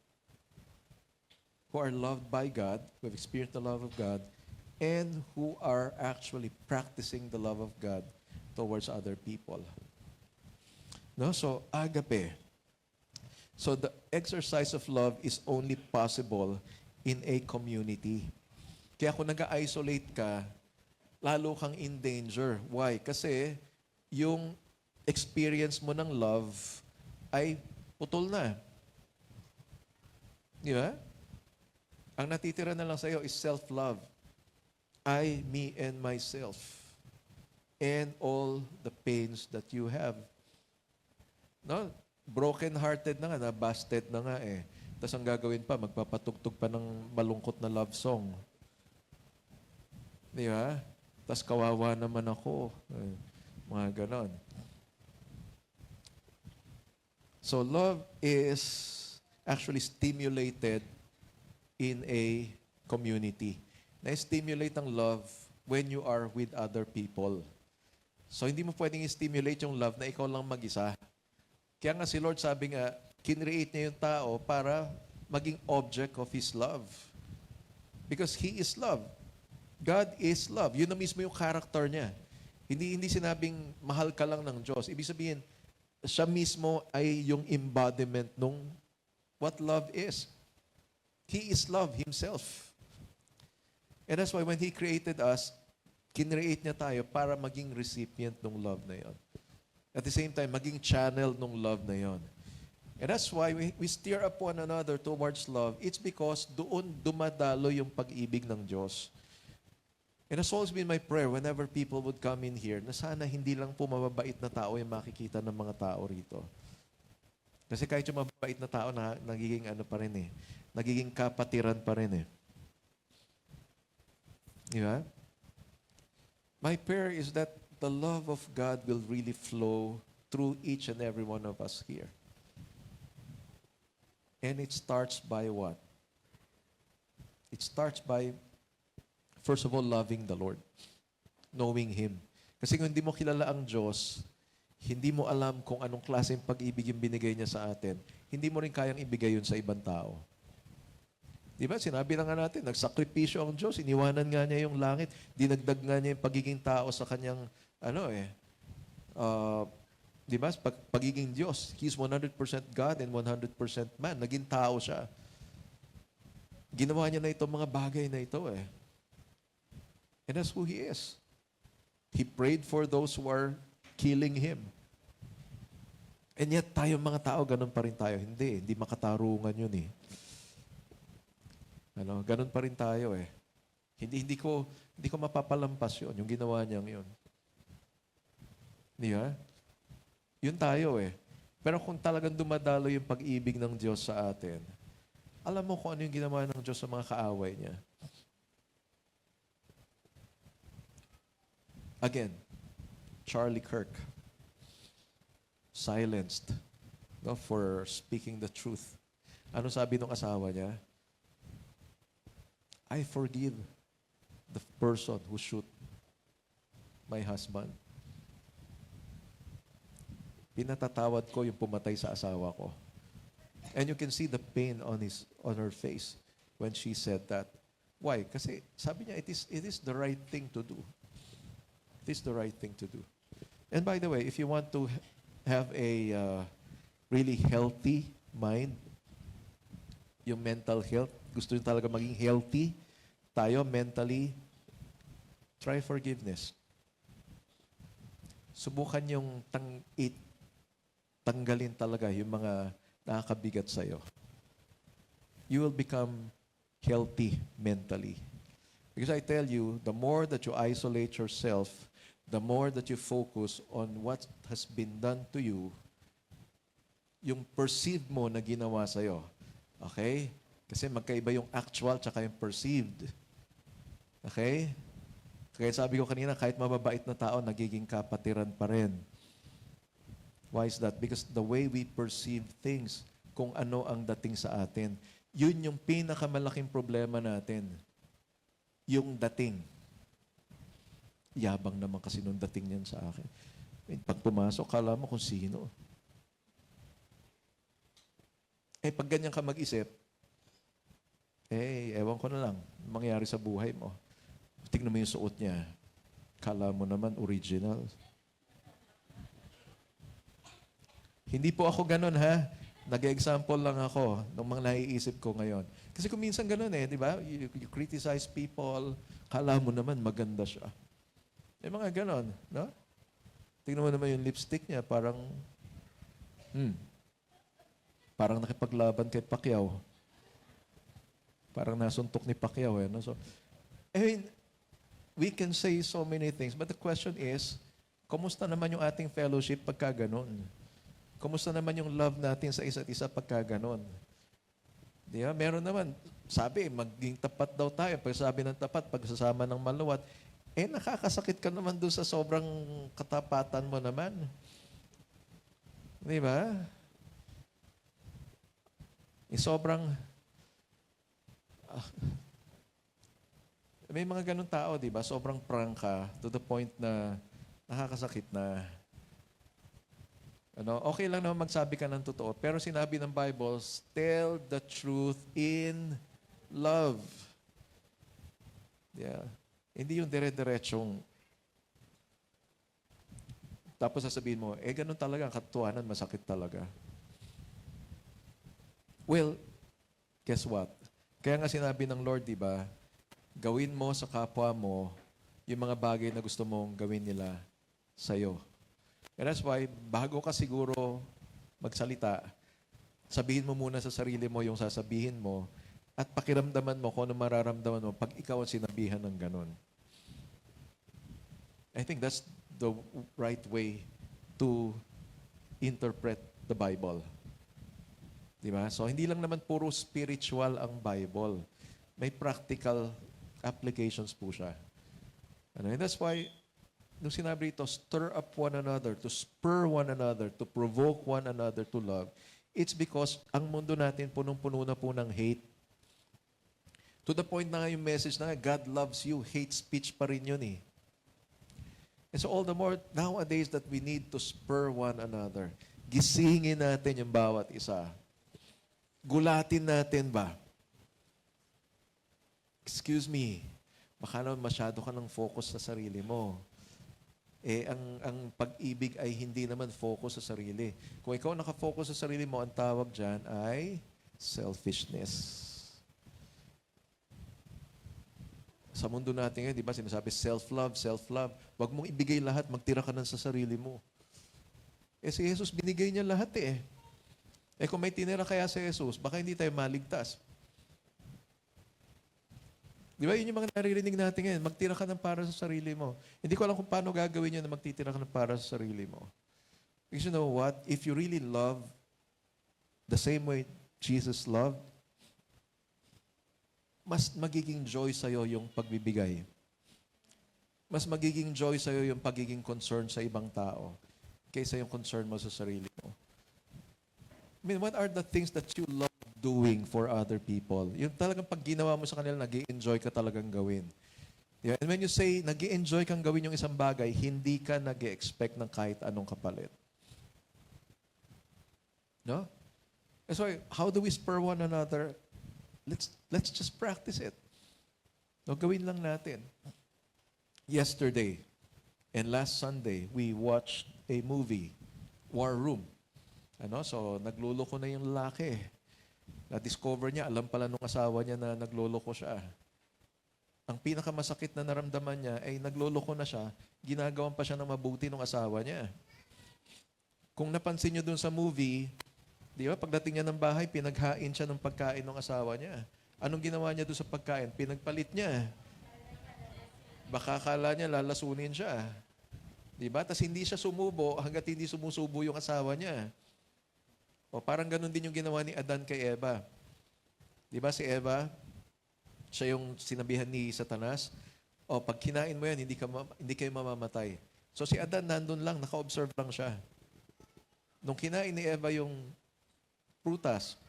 who are loved by God, who have experienced the love of God, and who are actually practicing the love of God towards other people. No? So, agape. So, the exercise of love is only possible in a community. Kaya kung nag-isolate ka, lalo kang in danger. Why? Kasi yung experience mo ng love ay putol na. Di ba? Ang natitira na lang sa'yo is self-love. I, me, and myself. And all the pains that you have. No? Broken-hearted na nga, na-busted na nga eh. Tapos ang gagawin pa, magpapatugtog pa ng malungkot na love song. Di ba? Tapos kawawa naman ako. Mga ganon. So love is actually stimulated in a community. Na-stimulate ang love when you are with other people. So hindi mo pwedeng i-stimulate yung love na ikaw lang mag-isa. Kaya nga si Lord sabi nga, kinreate niya yung tao para maging object of His love. Because He is love. God is love. Yun na mismo yung character niya. Hindi sinabing mahal ka lang ng Diyos. Ibig sabihin, siya mismo ay yung embodiment nung what love is. He is love Himself. And that's why when He created us, kinreate niya tayo para maging recipient ng love na yon. At the same time, maging channel ng love na yon. And that's why we steer up one another towards love. It's because doon dumadalo yung pag-ibig ng Diyos. And it's always been my prayer whenever people would come in here na sana hindi lang po mababait na tao yung makikita ng mga tao rito. Kasi kahit yung mababait na tao na nagiging ano pa rin eh. Nagiging kapatiran pa rin eh. Di ba? My prayer is that the love of God will really flow through each and every one of us here. And it starts by what? It starts by, first of all, loving the Lord. Knowing Him. Kasi kung hindi mo kilala ang Diyos, hindi mo alam kung anong klaseng pag-ibig yung binigay niya sa atin, hindi mo rin kayang ibigay yun sa ibang tao. Di ba? Sinabi na nga natin, nagsakripisyo ang Diyos, iniwanan nga niya yung langit, dinagdag nga niya yung pagiging tao sa kanyang, di ba? Pagiging Diyos. He's 100% God and 100% man. Naging tao siya. Ginawa niya na itong mga bagay na ito eh. And that's who He is. He prayed for those who are killing Him. And yet, tayo mga tao, ganun pa rin tayo. Hindi makatarungan yun eh. Ganun pa rin tayo eh. Hindi ko mapapalampas yun, yung ginawa niyang yun. Di ba? Yun tayo eh. Pero kung talagang dumadalo yung pag-ibig ng Diyos sa atin, alam mo kung ano yung ginawa ng Diyos sa mga kaaway niya. Again, Charlie Kirk, silenced for speaking the truth. Ano sabi ng asawa niya? I forgive the person who shoot my husband. Pinatatawad ko yung pumatay sa asawa ko. And you can see the pain on her face when she said that. Why? Kasi sabi niya, it is the right thing to do. It is the right thing to do. And by the way, if you want to have a really healthy mind, yung mental health, gusto nyo talaga maging healthy tayo mentally, try forgiveness. Subukan yung tanggalin talaga yung mga nakakabigat sa'yo. You will become healthy mentally. Because I tell you, the more that you isolate yourself, the more that you focus on what has been done to you, yung perceived mo na ginawa sa'yo. Okay? Kasi magkaiba yung actual tsaka yung perceived. Okay? Kaya sabi ko kanina, kahit mababait na tao, nagiging kapatiran pa rin. Why is that? Because the way we perceive things, kung ano ang dating sa atin, yun yung pinakamalaking problema natin. Yung dating. Yabang naman kasi nung dating niyan sa akin. Pag pumasok, kala mo kung sino. Pag ganyan ka mag-isip, ewan ko na lang, mangyari sa buhay mo. Tingnan mo yung suot niya. Kala mo naman original. Hindi po ako ganun, ha? Nag-example lang ako ng mga naiisip ko ngayon. Kasi kung minsan ganun di ba? You criticize people, kala mo naman maganda siya. May mga ganun, no? Tingnan mo naman yung lipstick niya, parang nakipaglaban kay Pacquiao. Parang nasuntok ni Pacquiao, no? So, I mean, we can say so many things, but the question is, kumusta naman yung ating fellowship pagka ganun? Kumusta naman yung love natin sa isa't isa pagka ganon? Di ba? Meron naman, sabi, maging tapat daw tayo. Pag sabi ng tapat, pagsasama ng maluwat, nakakasakit ka naman doon sa sobrang katapatan mo naman. Di ba? Sobrang, may mga ganun tao, di ba? Sobrang prangka to the point na nakakasakit na. Okay lang naman magsabi ka ng totoo, pero sinabi ng Bible, tell the truth in love. Yeah. Hindi yung dire-diretsong tapos sasabihin mo, ganun talaga, ang katotohanan, masakit talaga. Well, guess what? Kaya nga sinabi ng Lord, di ba, gawin mo sa kapwa mo yung mga bagay na gusto mong gawin nila sa'yo. And that's why, bago ka siguro magsalita, sabihin mo muna sa sarili mo yung sasabihin mo at pakiramdaman mo kung ano mararamdaman mo pag ikaw ang sinabihan ng ganun. I think that's the right way to interpret the Bible. Diba? So, hindi lang naman puro spiritual ang Bible. May practical applications po siya. And that's why, nung sinabi ito, stir up one another, to spur one another, to provoke one another to love, it's because ang mundo natin punong-puno na po ng hate. To the point na nga yung message na God loves you, hate speech pa rin yun eh. And so all the more nowadays that we need to spur one another. Gisingin natin yung bawat isa. Gulatin natin ba? Excuse me, baka naman masyado ka ng focus sa sarili mo. Ang pag-ibig ay hindi naman focus sa sarili. Kung ikaw nakafocus sa sarili mo, ang tawag dyan ay selfishness. Sa mundo natin ngayon, di ba, sinasabi self-love, self-love. Huwag mong ibigay lahat, magtira ka ng sa sarili mo. Si Jesus, binigay niya lahat kung may tinira kaya si Jesus, baka hindi tayo maligtas. Di ba, yun yung mga naririnig natin ngayon. Magtira ka ng para sa sarili mo. Hindi ko alam kung paano gagawin yun na magtitira ka ng para sa sarili mo. Because you know what? If you really love the same way Jesus loved, mas magiging joy sa'yo yung pagbibigay. Mas magiging joy sa'yo yung pagiging concern sa ibang tao kaysa yung concern mo sa sarili mo. I mean, what are the things that you love doing for other people? Yung talagang pag ginawa mo sa kanila, nag-i-enjoy ka talagang gawin. Yeah? And when you say, nag-i-enjoy kang gawin yung isang bagay, hindi ka nag-i-expect ng kahit anong kapalit. No? That's why, how do we spur one another? Let's just practice it. No, gawin lang natin. Yesterday and last Sunday, we watched a movie, War Room. So, nagluloko na yung lalaki. Na-discover niya, alam pala nung asawa niya na nagloloko siya. Ang pinakamasakit na naramdaman niya ay nagloloko na siya, ginagawan pa siya ng mabuti ng asawa niya. Kung napansin niyo dun sa movie, di ba, pagdating niya ng bahay, pinaghain siya ng pagkain ng asawa niya. Anong ginawa niya dun sa pagkain? Pinagpalit niya. Baka akala niya lalasunin siya. Di ba? Tapos hindi siya sumubo hanggat hindi sumusubo yung asawa niya. O parang ganun din yung ginawa ni Adan kay Eva. Di ba si Eva, siya yung sinabihan ni Satanas, pag kinain mo yan, hindi kayo mamamatay. So si Adan nandun lang, naka-observe lang siya. Nung kinain ni Eva yung prutas,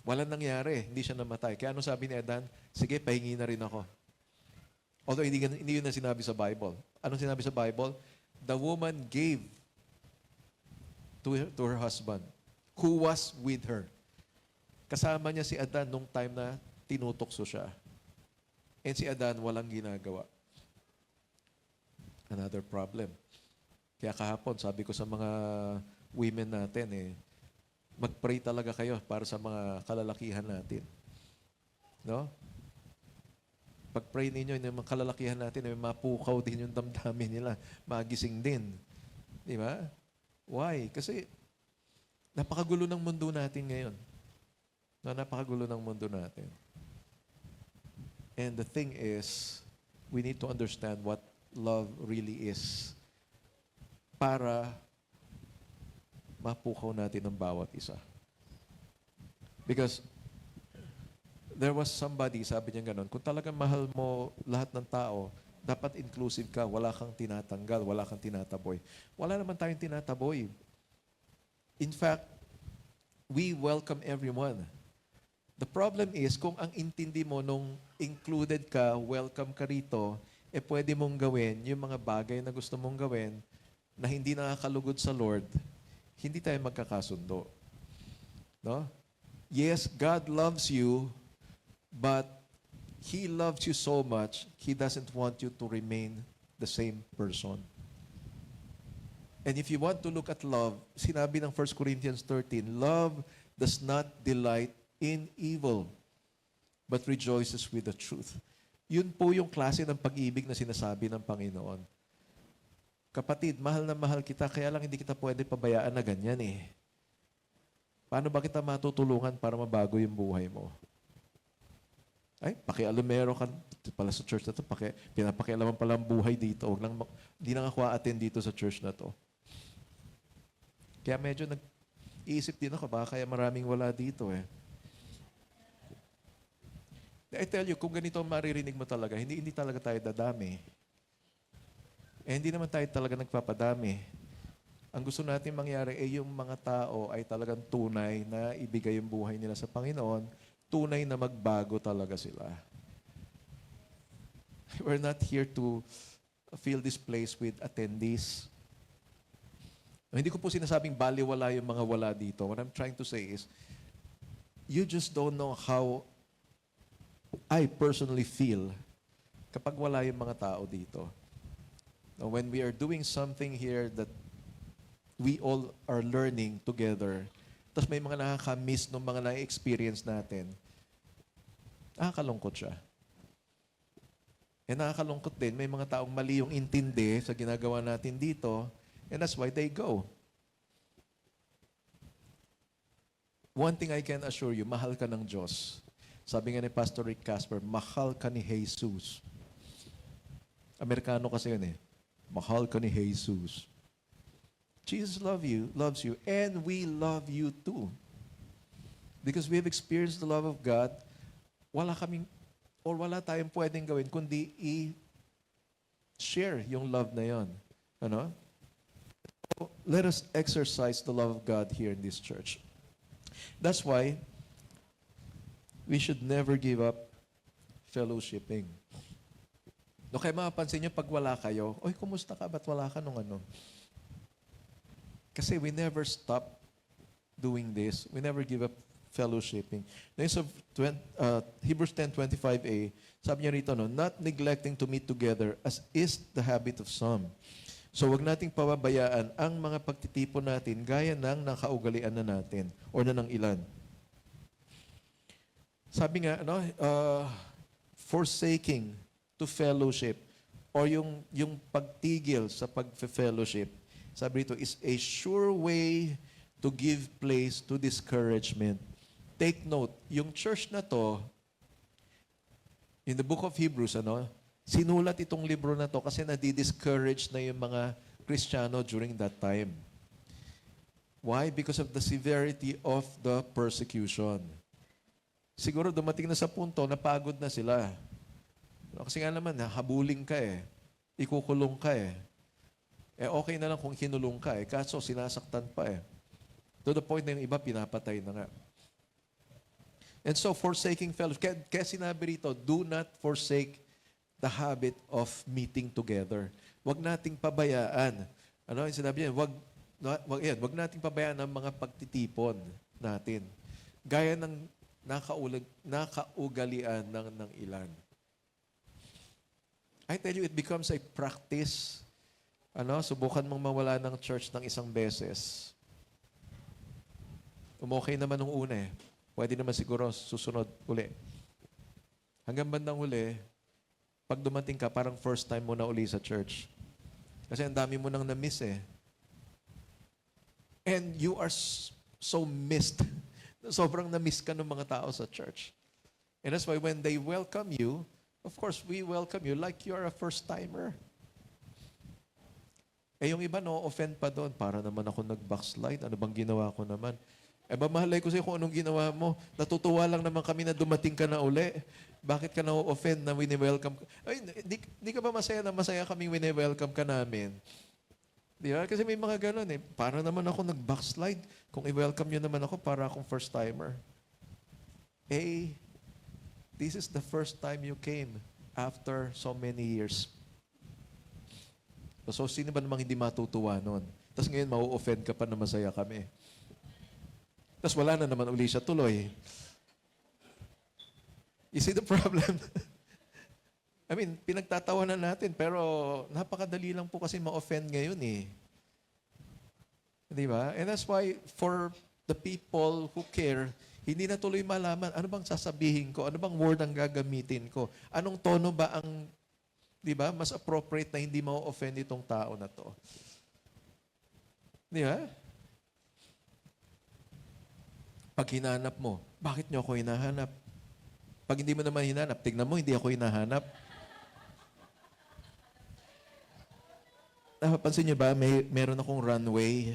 walang nangyari, hindi siya namatay. Kaya ano sabi ni Adan? Sige, pahingi na rin ako. Although hindi yun na sinabi sa Bible. Anong sinabi sa Bible? The woman gave to her husband who was with her. Kasama niya si Adan nung time na tinutokso siya. And si Adan walang ginagawa. Another problem. Kaya kahapon, sabi ko sa mga women natin, mag-pray talaga kayo para sa mga kalalakihan natin. No? Pag-pray ninyo, yung mga kalalakihan natin, mapukaw din yung damdamin nila. Magising din. Di ba? Why? Kasi napakagulo ng mundo natin ngayon. No, napakagulo ng mundo natin. And the thing is, we need to understand what love really is para mapukaw natin ang bawat isa. Because there was somebody, sabi niya ganun, kung talagang mahal mo lahat ng tao, dapat inclusive ka, wala kang tinatanggal, wala kang tinataboy. Wala naman tayong tinataboy. In fact, we welcome everyone. The problem is, kung ang intindi mo nung included ka, welcome ka rito, pwede mong gawin yung mga bagay na gusto mong gawin na hindi nakakalugod sa Lord, hindi tayo magkakasundo. No? Yes, God loves you, but He loves you so much, He doesn't want you to remain the same person. And if you want to look at love, sinabi ng 1 Corinthians 13, love does not delight in evil, but rejoices with the truth. Yun po yung klase ng pag-ibig na sinasabi ng Panginoon. Kapatid, mahal na mahal kita, kaya lang hindi kita pwede pabayaan na ganyan eh. Paano ba kita matutulungan para mabago yung buhay mo? Ay, pakialamero ka pala sa church na to, pinapakialaman pala ang buhay dito. Hindi na ako attend dito sa church na to. Kaya medyo nag-iisip din ako, baka kaya maraming wala dito eh. I tell you, kung ganito ang maririnig mo talaga, hindi talaga tayo dadami. Hindi naman tayo talaga nagpapadami. Ang gusto natin mangyari yung mga tao ay talagang tunay na ibigay yung buhay nila sa Panginoon, tunay na magbago talaga sila. We're not here to fill this place with attendees. Hindi ko po sinasabing baliwala yung mga wala dito. What I'm trying to say is, you just don't know how I personally feel kapag wala yung mga tao dito. Now, when we are doing something here that we all are learning together, tapos may mga nakaka-miss ng mga na-experience natin, nakakalungkot siya. Nakakalungkot din, may mga taong mali yung intindi sa ginagawa natin dito, and that's why they go. One thing I can assure you, mahal ka ng Diyos. Sabi nga ni Pastor Rick Casper, mahal ka ni Jesus. Amerikano kasi yun eh. Mahal ka ni Jesus. Jesus loves you, and we love you too. Because we have experienced the love of God, wala tayong pwedeng gawin kundi i-share yung love na yon. Ano? So, let us exercise the love of God here in this church. That's why we should never give up fellowshipping. No, kaya mapapansin nyo, pag wala kayo, oy, kumusta ka? Ba't wala ka nung ano? Kasi we never stop doing this. We never give up fellowshipping. Next of Hebrews 10:25a, sabi niya rito, not neglecting to meet together as is the habit of some. So wag nating pababayaan ang mga pagtitipon natin gaya ng nakaugalian na natin o na ng ilan. Sabi nga, forsaking to fellowship or yung pagtigil sa pag-fellowship, sabi rito, is a sure way to give place to discouragement. Take note, yung church na to, in the book of Hebrews, sinulat itong libro na to kasi nadi-discourage na yung mga Kristiyano during that time. Why? Because of the severity of the persecution. Siguro dumating na sa punto, napagod na sila. Kasi nga naman, habuling ka eh. Ikukulong ka eh. Okay na lang kung kinulong ka eh. Kaso sinasaktan pa eh. To the point na yung iba, pinapatay na nga. And so, forsaking fellowship. Kaya sinabi rito, do not forsake the habit of meeting together. Huwag nating pabayaan. Ano yung sinabi niya? Huwag nating pabayaan ang mga pagtitipon natin. Gaya ng nakaugalian ng ilan. I tell you, it becomes a practice. Subukan mong mawala ng church ng isang beses. Umokay naman nung una eh. Pwede naman siguro susunod uli. Hanggang bandang huli, pag dumating ka, parang first time mo na uli sa church. Kasi ang dami mo nang na-miss eh. And you are so missed. Sobrang na-miss ka ng mga tao sa church. And that's why when they welcome you, of course, we welcome you like you're a first-timer. Eh yung iba, no-offend pa doon. Para naman ako nag-backslide. Ano bang ginawa ko naman? Eh ba, mahalay ko sa'yo kung anong ginawa mo. Natutuwa lang naman kami na dumating ka na uli. Bakit ka na-offend na wini-welcome ka? Ay, di ka ba masaya na masaya kami wini-welcome ka namin? Di ba? Kasi may mga ganun eh. Para naman ako nag-backslide. Kung i-welcome nyo naman ako, para akong first-timer. Eh, this is the first time you came after so many years. So, sino ba namang hindi matutuwa nun? Tapos ngayon, mau-offend ka pa na masaya kami. Tapos wala na naman uli siya tuloy. You see the problem? I mean, pinagtatawanan natin, pero napakadali lang po kasi ma-offend ngayon eh. Di ba? And that's why, for the people who care, hindi na tuloy malaman, ano bang sasabihin ko? Ano bang word ang gagamitin ko? Anong tono ba ang, di ba, mas appropriate na hindi ma-offend itong tao na to? Di ba? Pag hinanap mo, bakit nyo ako hinahanap? Pag hindi mo naman hinanap, tignan mo, hindi ako hinahanap. Napapansin niyo ba, meron akong runway.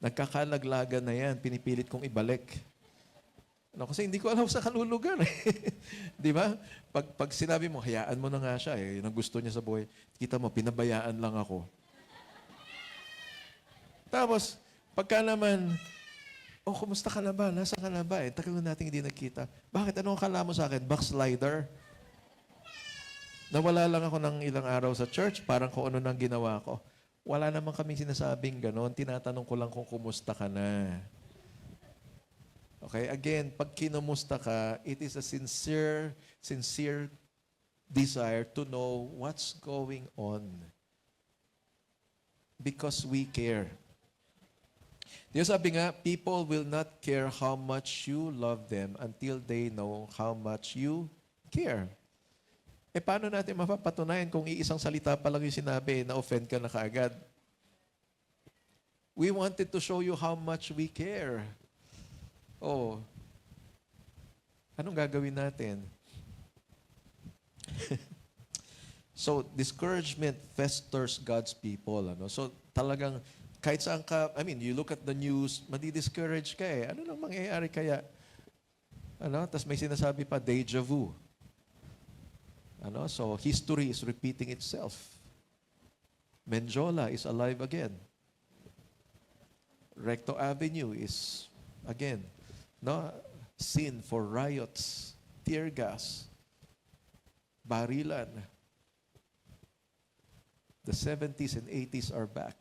Nagkakalaglagan na yan, pinipilit kong ibalik. Kasi hindi ko alam sa kalulugan. Di ba? Pag sinabi mo, hayaan mo na nga siya, yun ang gusto niya sa buhay. Kita mo, pinabayaan lang ako. Tapos, pagka naman, kumusta ka na ba? Nasa ka na ba? Tagal na natin hindi nagkita. Bakit? Anong akala mo sa akin? Backslider? Nawala lang ako ng ilang araw sa church, parang kung ano nang ginawa ko. Wala naman kaming sinasabing ganon. Tinatanong ko lang kung kumusta ka na. Okay? Again, pag kinumusta ka, it is a sincere desire to know what's going on. Because we care. Diyo sabi nga, people will not care how much you love them until they know how much you care. Eh, paano natin mapapatunayan kung iisang salita pa lang yung sinabi, na-offend ka na kaagad? We wanted to show you how much we care. Oh, anong gagawin natin? So, discouragement festers God's people. So, talagang, kahit saan ka, you look at the news, madi-discourage ka eh. Ano nang mangyayari kaya? Tapos may sinasabi pa, deja vu. So, history is repeating itself. Menjola is alive again. Recto Avenue is, again, scene for riots, tear gas, barilan. The 70s and 80s are back.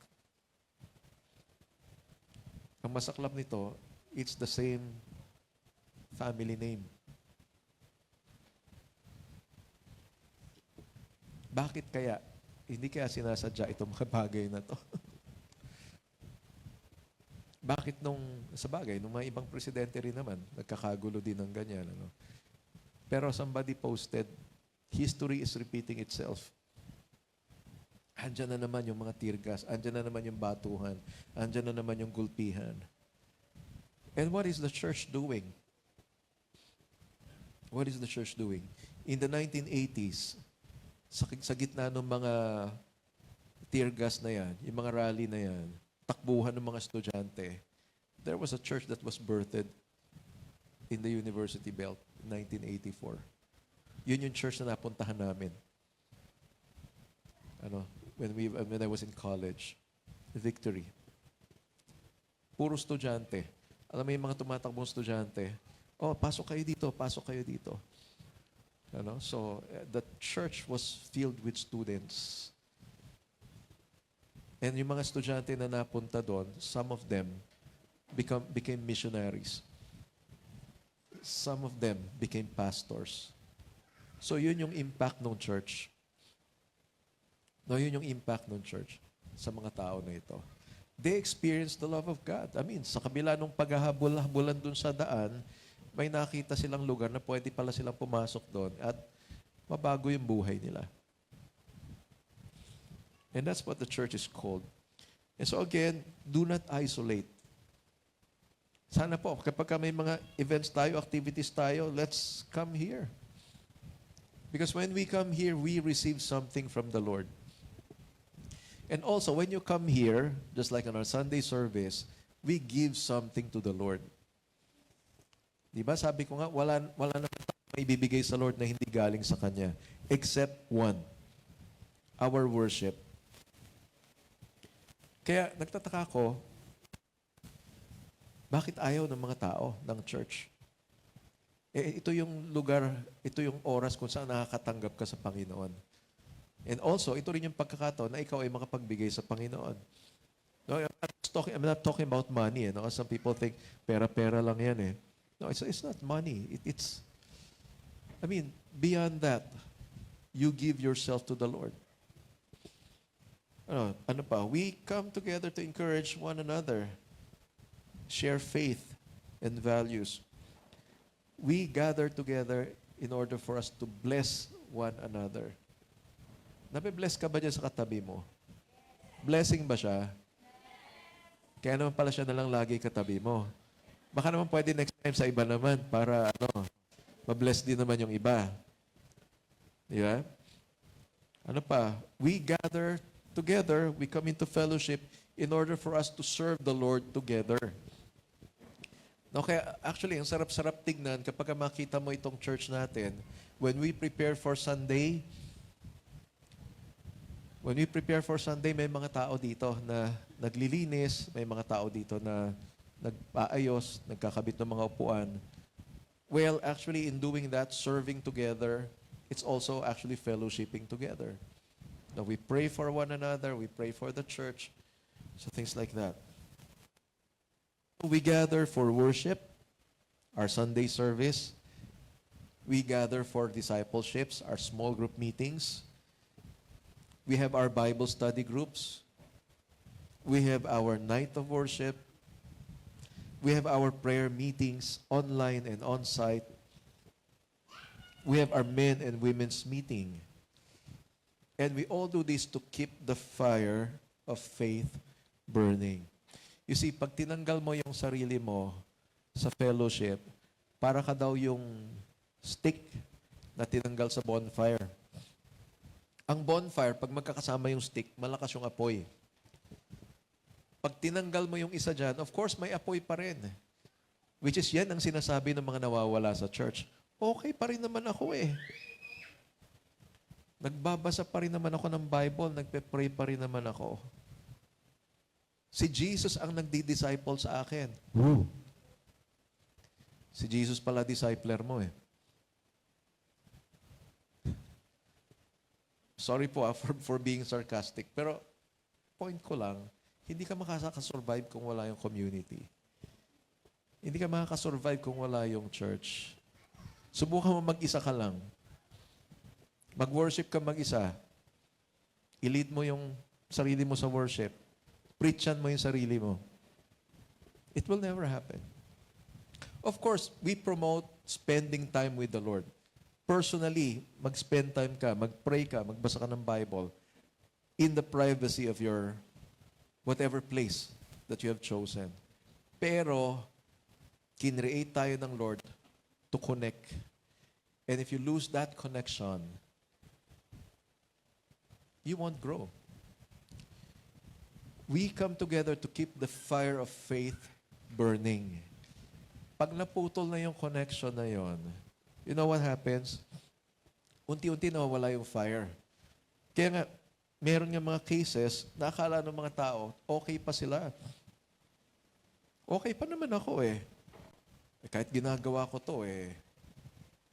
Ang masaklap nito, it's the same family name. Bakit kaya? Hindi kaya sinasadya itong mga bagay na to? Bakit sa bagay, nung mga ibang presidente rin naman, nagkakagulo din ng ganyan. Pero somebody posted, history is repeating itself. Andyan na naman yung mga tear gas, andyan na naman yung batuhan, andyan na naman yung gulpihan. And what is the church doing? What is the church doing? In the 1980s, sa gitna ng mga tear gas na yan, yung mga rally na yan, takbuhan ng mga estudyante, there was a church that was birthed in the University Belt, 1984. Yun yung church na napuntahan namin. When I was in college, Victory. Puro estudyante. Alam mo yung mga tumatakbong estudyante, pasok kayo dito, pasok kayo dito. So, the church was filled with students. And yung mga estudyante na napunta doon, some of them became missionaries. Some of them became pastors. So yun yung impact ng church. No, yun yung impact ng church sa mga tao na ito. They experience the love of God. I mean, sa kabila ng paghahabol-habulan dun sa daan, may nakita silang lugar na pwede pala silang pumasok doon at mabago yung buhay nila. And that's what the church is called. And so again, do not isolate. Sana po, kapag may mga events tayo, activities tayo, let's come here. Because when we come here, we receive something from the Lord. And also, when you come here, just like on our Sunday service, we give something to the Lord. Diba? Sabi ko nga, wala naman tayong ibibigay sa Lord na hindi galing sa Kanya. Except one. Our worship. Kaya nagtataka ko, bakit ayaw ng mga tao ng church? Ito yung lugar, ito yung oras kung saan nakakatanggap ka sa Panginoon. And also, ito rin yung pagkakataon na ikaw ay makapagbigay sa Panginoon. No, I'm not talking about money. No? Some people think, pera-pera lang yan eh. No, it's not money. Beyond that, you give yourself to the Lord. Ano pa? We come together to encourage one another. Share faith and values. We gather together in order for us to bless one another. Nabe-bless ka ba dyan sa katabi mo? Blessing ba siya? Kaya naman pala siya na lang lagi katabi mo. Baka naman pwede next time sa iba naman para ma-bless din naman yung iba. Di ba? Ano pa? We gather together, we come into fellowship in order for us to serve the Lord together. No, kaya actually, ang sarap-sarap tignan kapag makita mo itong church natin, when we prepare for Sunday, may mga tao dito na naglilinis, may mga tao dito na nagpaayos, nagkakabit ng mga upuan. Well, actually, in doing that, serving together, it's also actually fellowshipping together. Now, we pray for one another, we pray for the church, so things like that. We gather for worship, our Sunday service. We gather for discipleships, our small group meetings. We have our Bible study groups. We have our night of worship. We have our prayer meetings online and on-site. We have our men and women's meeting. And we all do this to keep the fire of faith burning. You see, pag tinanggal mo yung sarili mo sa fellowship, para ka daw yung stick na tinanggal sa bonfire. Ang bonfire, pag magkakasama yung stick, malakas yung apoy. Pag tinanggal mo yung isa dyan, of course, may apoy pa rin. Which is yan ang sinasabi ng mga nawawala sa church. Okay pa rin naman ako eh. Nagbabasa pa rin naman ako ng Bible, nagpe-pray pa rin naman ako. Si Jesus ang nagdi-disciple sa akin. Si Jesus pala discipler mo eh. Sorry po for being sarcastic. Pero point ko lang, hindi ka makakasurvive kung wala yung community. Hindi ka makakasurvive kung wala yung church. Subukan mo mag-isa ka lang. Mag-worship ka mag-isa. I-lead mo yung sarili mo sa worship. Preachan mo yung sarili mo. It will never happen. Of course, we promote spending time with the Lord. Personally, mag-spend time ka, mag-pray ka, magbasa ka ng Bible in the privacy of your whatever place that you have chosen. Pero, kinreate tayo ng Lord to connect. And if you lose that connection, you won't grow. We come together to keep the fire of faith burning. Pag naputol na yung connection na yon, you know what happens? Unti-unti nawawala yung fire. Kaya nga, meron nga mga cases na akala ng mga tao, okay pa sila. Okay pa naman ako eh. Kahit ginagawa ko to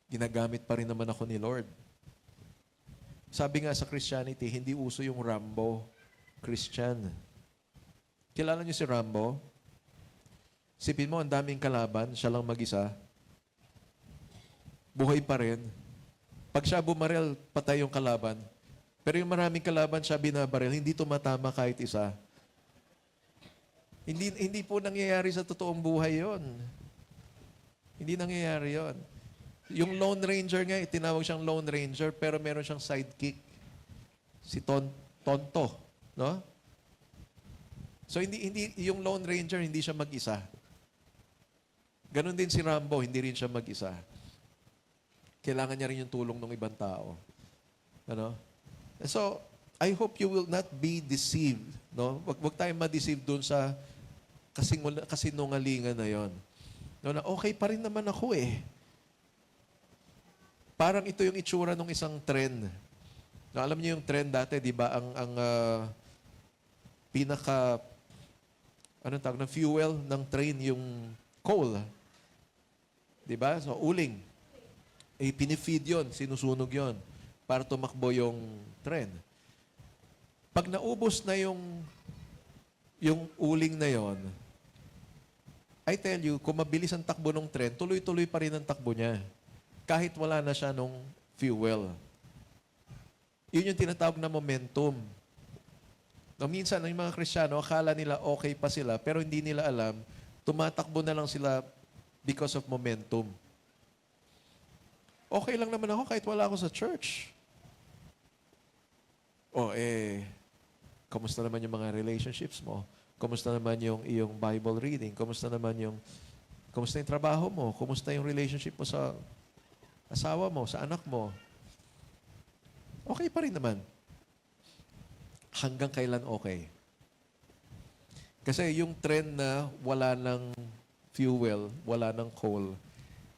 ginagamit pa rin naman ako ni Lord. Sabi nga sa Christianity, hindi uso yung Rambo Christian. Kilala niyo si Rambo? Sipin mo, ang daming kalaban, siya lang mag-isa. Buhay pa rin. Pag siya bumarel, patay yung kalaban. Pero yung maraming kalaban siya binabaril, hindi tumatama kahit isa. Hindi po nangyayari sa totoong buhay yon. Hindi nangyayari yon. Yung Lone Ranger nga, tinawag siyang Lone Ranger, pero meron siyang sidekick. Si Tonto. No? So hindi yung Lone Ranger, hindi siya mag-isa. Ganon din si Rambo, hindi rin siya mag-isa. Kailangan niya rin yung tulong ng ibang tao. Ano? So, I hope you will not be deceived. No? Wag tayong ma-deceive dun sa kasinungalingan na yon. No, na okay pa rin naman ako eh. Parang ito yung itsura ng isang trend. No, alam niyo yung trend dati, di ba? Ang pinaka anong tawag ng fuel ng train yung coal. Di ba? So, uling. Eh, pinifeed yun, sinusunog yon para tumakbo yung trend. Pag naubos na yung uling na yon, I tell you, kung mabilis ang takbo ng trend, tuloy-tuloy pa rin ang takbo niya. Kahit wala na siya nung fuel. Yun yung tinatawag na momentum. No, minsan, yung mga Kristiyano, akala nila okay pa sila, pero hindi nila alam, tumatakbo na lang sila because of momentum. Okay lang naman ako kahit wala ako sa church. Kamusta naman yung mga relationships mo? Kamusta naman yung iyong Bible reading? Kamusta yung trabaho mo? Kamusta yung relationship mo sa asawa mo, sa anak mo? Okay pa rin naman. Hanggang kailan okay? Kasi yung trend na wala ng fuel, wala ng coal,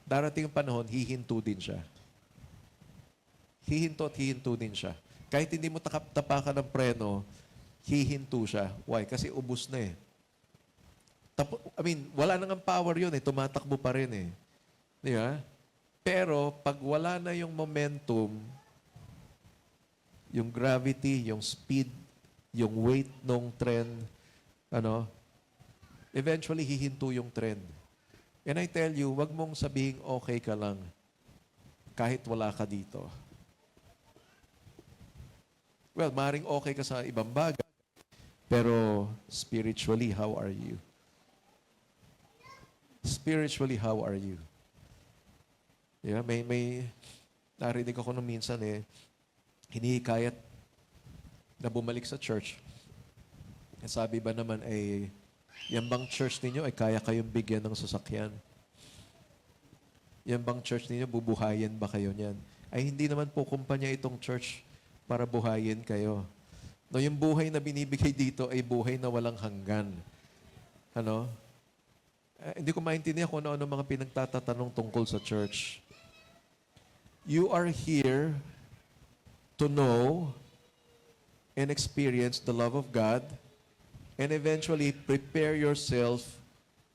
darating yung panahon, hihinto din siya. Hihinto at hihinto din siya. Kahit hindi mo tapakan ng preno, hihinto siya. Why? Kasi ubus na eh. Wala nang power yun eh. Tumatakbo pa rin eh. Di ba? Pero, pag wala na yung momentum, yung gravity, yung speed, yung weight ng trend, eventually hihinto yung trend. And I tell you, wag mong sabihing okay ka lang kahit wala ka dito. Well, maring okay ka sa ibang bagay, pero spiritually, how are you? Spiritually, how are you? Yeah, may narinig ako nung minsan hinihikayat na bumalik sa church. Sabi ba naman yan bang church ninyo ay kaya kayong bigyan ng sasakyan? Yan bang church ninyo, bubuhayin ba kayo niyan? Ay hindi naman po kumpanya itong church para buhayin kayo. No, yung buhay na binibigay dito ay buhay na walang hanggan. Hindi ko maintindihan kung ano mga pinagtatatanong tungkol sa church. You are here to know and experience the love of God and eventually prepare yourself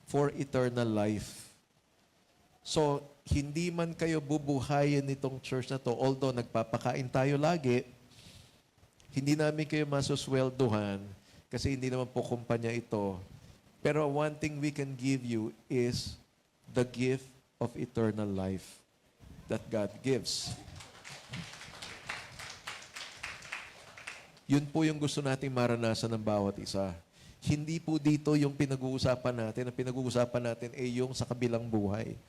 for eternal life. So, hindi man kayo bubuhayin nitong church na to, although nagpapakain tayo lagi, hindi namin kayo masusweldohan kasi hindi naman po kumpanya ito. Pero one thing we can give you is the gift of eternal life that God gives. Yun po yung gusto nating maranasan ng bawat isa. Hindi po dito yung pinag-uusapan natin. Ang pinag-uusapan natin ay yung sa kabilang buhay.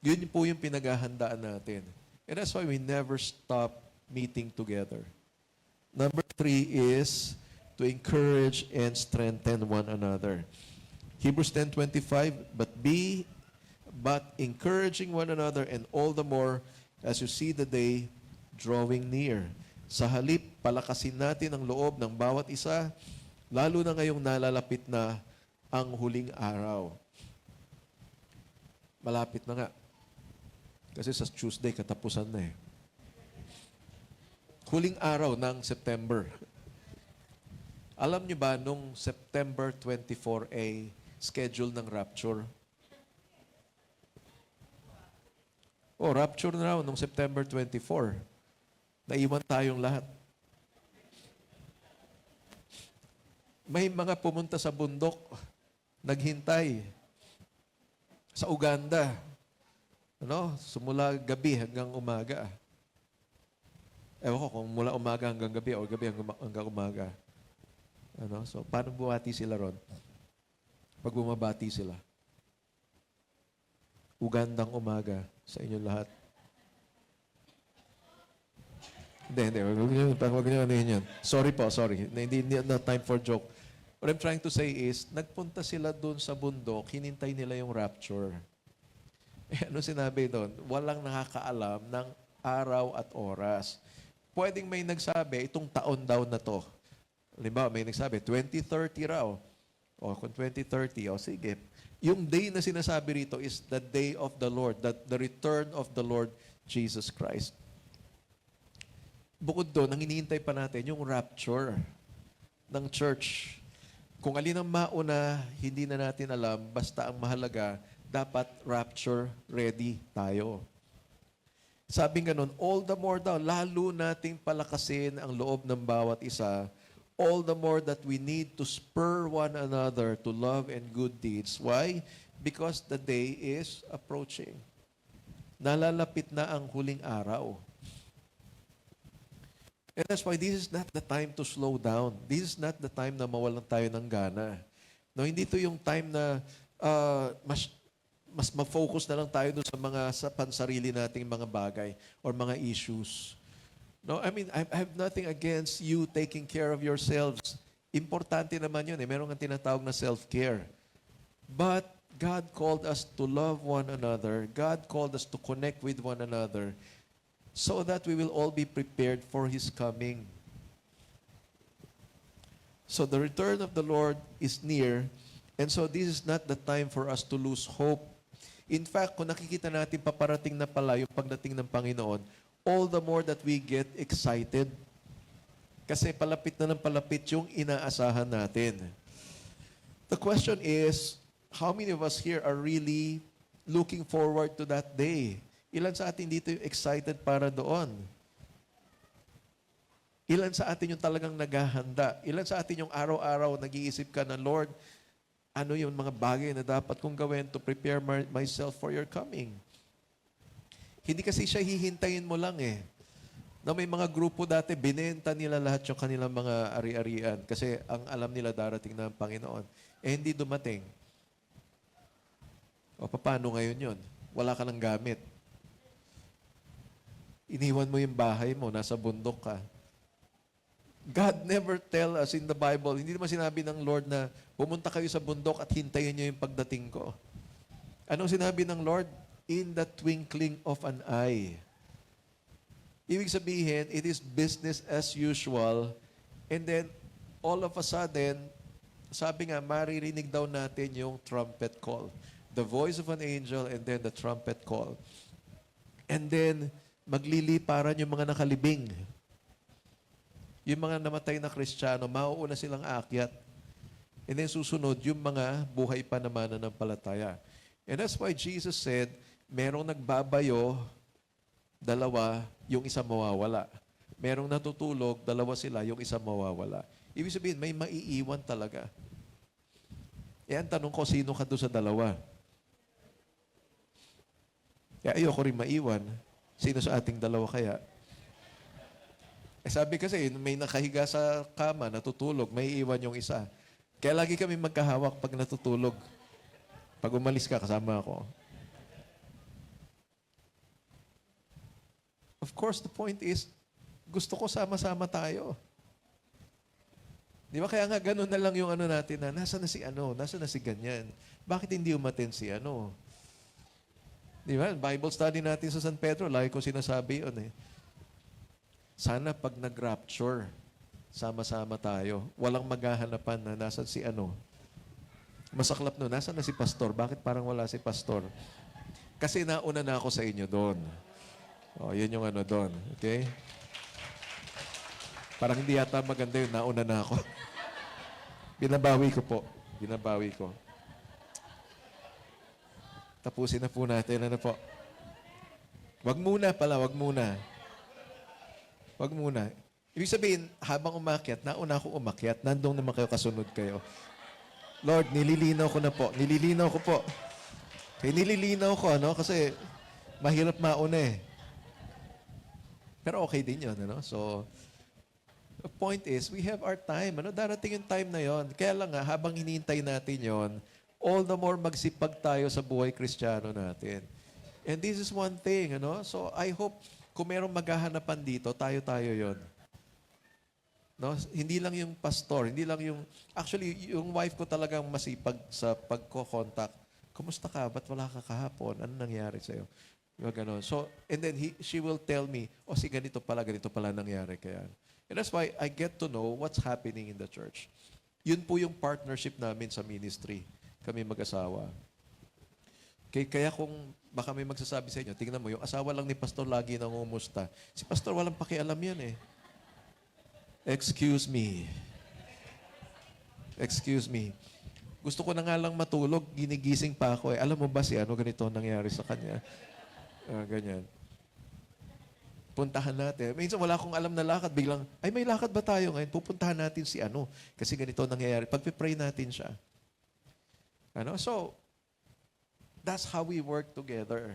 Yun po yung pinaghahandaan natin. And that's why we never stop meeting together. Number 3 is to encourage and strengthen one another. Hebrews 10:25, but encouraging one another and all the more as you see the day drawing near. Sa halip, palakasin natin ang loob ng bawat isa, lalo na ngayong nalalapit na ang huling araw. Malapit na nga. Kasi sa Tuesday, katapusan na eh. Huling araw ng September. Alam niyo ba, nung September 24 ay schedule ng rapture? Rapture na raw nung September 24. Naiwan tayong lahat. May mga pumunta sa bundok, naghintay sa Uganda. Sumula gabi hanggang umaga. Ewan ko kung mula umaga hanggang gabi o gabi hanggang umaga. Ano? So, paano buwati sila ron? Pag bumabati sila. Ugandang umaga sa inyo lahat. Hindi. Huwag niyo ano yun. Sorry po, sorry. Hindi not time for joke. What I'm trying to say is, nagpunta sila doon sa bundok, hinintay nila yung rapture. Ano sinabi doon? Walang nakakaalam ng araw at oras. Pwedeng may nagsabi, itong taon daw na to. Halimbawa, may nagsabi, 2030 raw. O kung 2030, o sige. Yung day na sinasabi rito is the day of the Lord, the return of the Lord Jesus Christ. Bukod doon, ang hinihintay pa natin, yung rapture ng church. Kung alin ang mauna, hindi na natin alam, basta ang mahalaga, dapat rapture ready tayo. Sabing ganun, all the more daw, lalo nating palakasin ang loob ng bawat isa, all the more that we need to spur one another to love and good deeds. Why? Because the day is approaching. Nalalapit na ang huling araw. And that's why this is not the time to slow down. This is not the time na mawalan tayo ng gana. No, hindi to yung time na mas ma-focus na lang tayo doon sa mga sa pansarili nating mga bagay or mga issues. No, I mean, I have nothing against you taking care of yourselves. Importante naman yun. Meron kang tinatawag na self-care. But God called us to love one another. God called us to connect with one another so that we will all be prepared for His coming. So the return of the Lord is near, and so this is not the time for us to lose hope. In fact, kung nakikita natin paparating na pala yung pagdating ng Panginoon, all the more that we get excited. Kasi palapit na ng palapit yung inaasahan natin. The question is, how many of us here are really looking forward to that day? Ilan sa atin dito yung excited para doon? Ilan sa atin yung talagang naghahanda? Ilan sa atin yung araw-araw nag-iisip ka na, Lord, ano yung mga bagay na dapat kong gawin to prepare myself for your coming? Hindi kasi siya hihintayin mo lang eh. Na may mga grupo dati, binenta nila lahat yung kanilang mga ari-arian kasi ang alam nila darating na ang Panginoon. Eh hindi dumating. O paano ngayon yun? Wala ka ng gamit. Iniwan mo yung bahay mo, nasa bundok ka. God never tell us in the Bible, hindi naman sinabi ng Lord na pumunta kayo sa bundok at hintayin niyo yung pagdating ko. Anong sinabi ng Lord? In the twinkling of an eye. Ibig sabihin, it is business as usual. And then, all of a sudden, sabi nga, maririnig daw natin yung trumpet call. The voice of an angel and then the trumpet call. And then, magliliparan yung mga nakalibing. Yung mga namatay na Kristiyano, mauuna silang aakyat. And then susunod, yung mga buhay pa naman na palataya. And that's why Jesus said, merong nagbabayo, dalawa, yung isa mawawala. Merong natutulog, dalawa sila, yung isa mawawala. Ibig sabihin, may maiiwan talaga. Eh, ang tanong ko, sino ka doon sa dalawa? Kaya ayoko rin maiwan. Sino sa ating dalawa kaya? Eh sabi kasi, may nakahiga sa kama, natutulog, may iwan yung isa. Kaya lagi kami magkahawak pag natutulog. Pag umalis ka, kasama ako. Of course, the point is, gusto ko sama-sama tayo. Di ba? Kaya nga, ganun na lang yung ano natin na, nasa na si ano, nasa na si ganyan. Bakit hindi umaten si ano? Di ba? Bible study natin sa San Pedro, lagi ko sinasabi yun eh. Sana pag nag-rapture, sama-sama tayo. Walang maghahanapan na nasan si ano. Masaklap no, nasan na si pastor? Bakit parang wala si pastor? Kasi nauna na ako sa inyo doon. O, yun yung ano doon. Okay? Parang hindi yata maganda yun, nauna na ako. Binabawi ko po. Binabawi ko. Tapusin na po natin. Ano po? Wag muna pala, wag muna. Wag muna. Ibig sabihin, habang umakyat, nauna ako umakyat, nandun naman kayo, kasunod kayo. Lord, nililinaw ko na po. Nililinaw ko po. Kaya nililinaw ko, ano? Kasi mahirap mauna eh. Pero okay din yun, ano? So, the point is, we have our time. Ano? Darating yung time na yon. Kaya lang nga, habang hinihintay natin yon, all the more magsipag tayo sa buhay Kristiyano natin. And this is one thing, ano? So, I hope, kung merong maghahanapan dito, tayo-tayo yon. No? Hindi lang yung pastor, hindi lang yung... Actually, yung wife ko talagang masipag sa pagko-contact. Kumusta ka? Ba't wala ka kahapon? Ano nangyari sa'yo? Yung ganon. So, and then she will tell me, si ganito pala nangyari kaya. And that's why I get to know what's happening in the church. Yun po yung partnership namin sa ministry. Kami mag-asawa. Kaya kung baka may magsasabi sa inyo, tingnan mo, yung asawa lang ni pastor lagi nangumusta. Si pastor walang pakialam yan eh. Excuse me. Excuse me. Gusto ko na nga lang matulog, ginigising pa ako eh. Alam mo ba si ganito nangyari sa kanya? Ganyan. Puntahan natin. Minsan wala akong alam na lakad, biglang, may lakad ba tayo ngayon? Pupuntahan natin si kasi ganito nangyayari. Pagpipray natin siya. So, that's how we work together.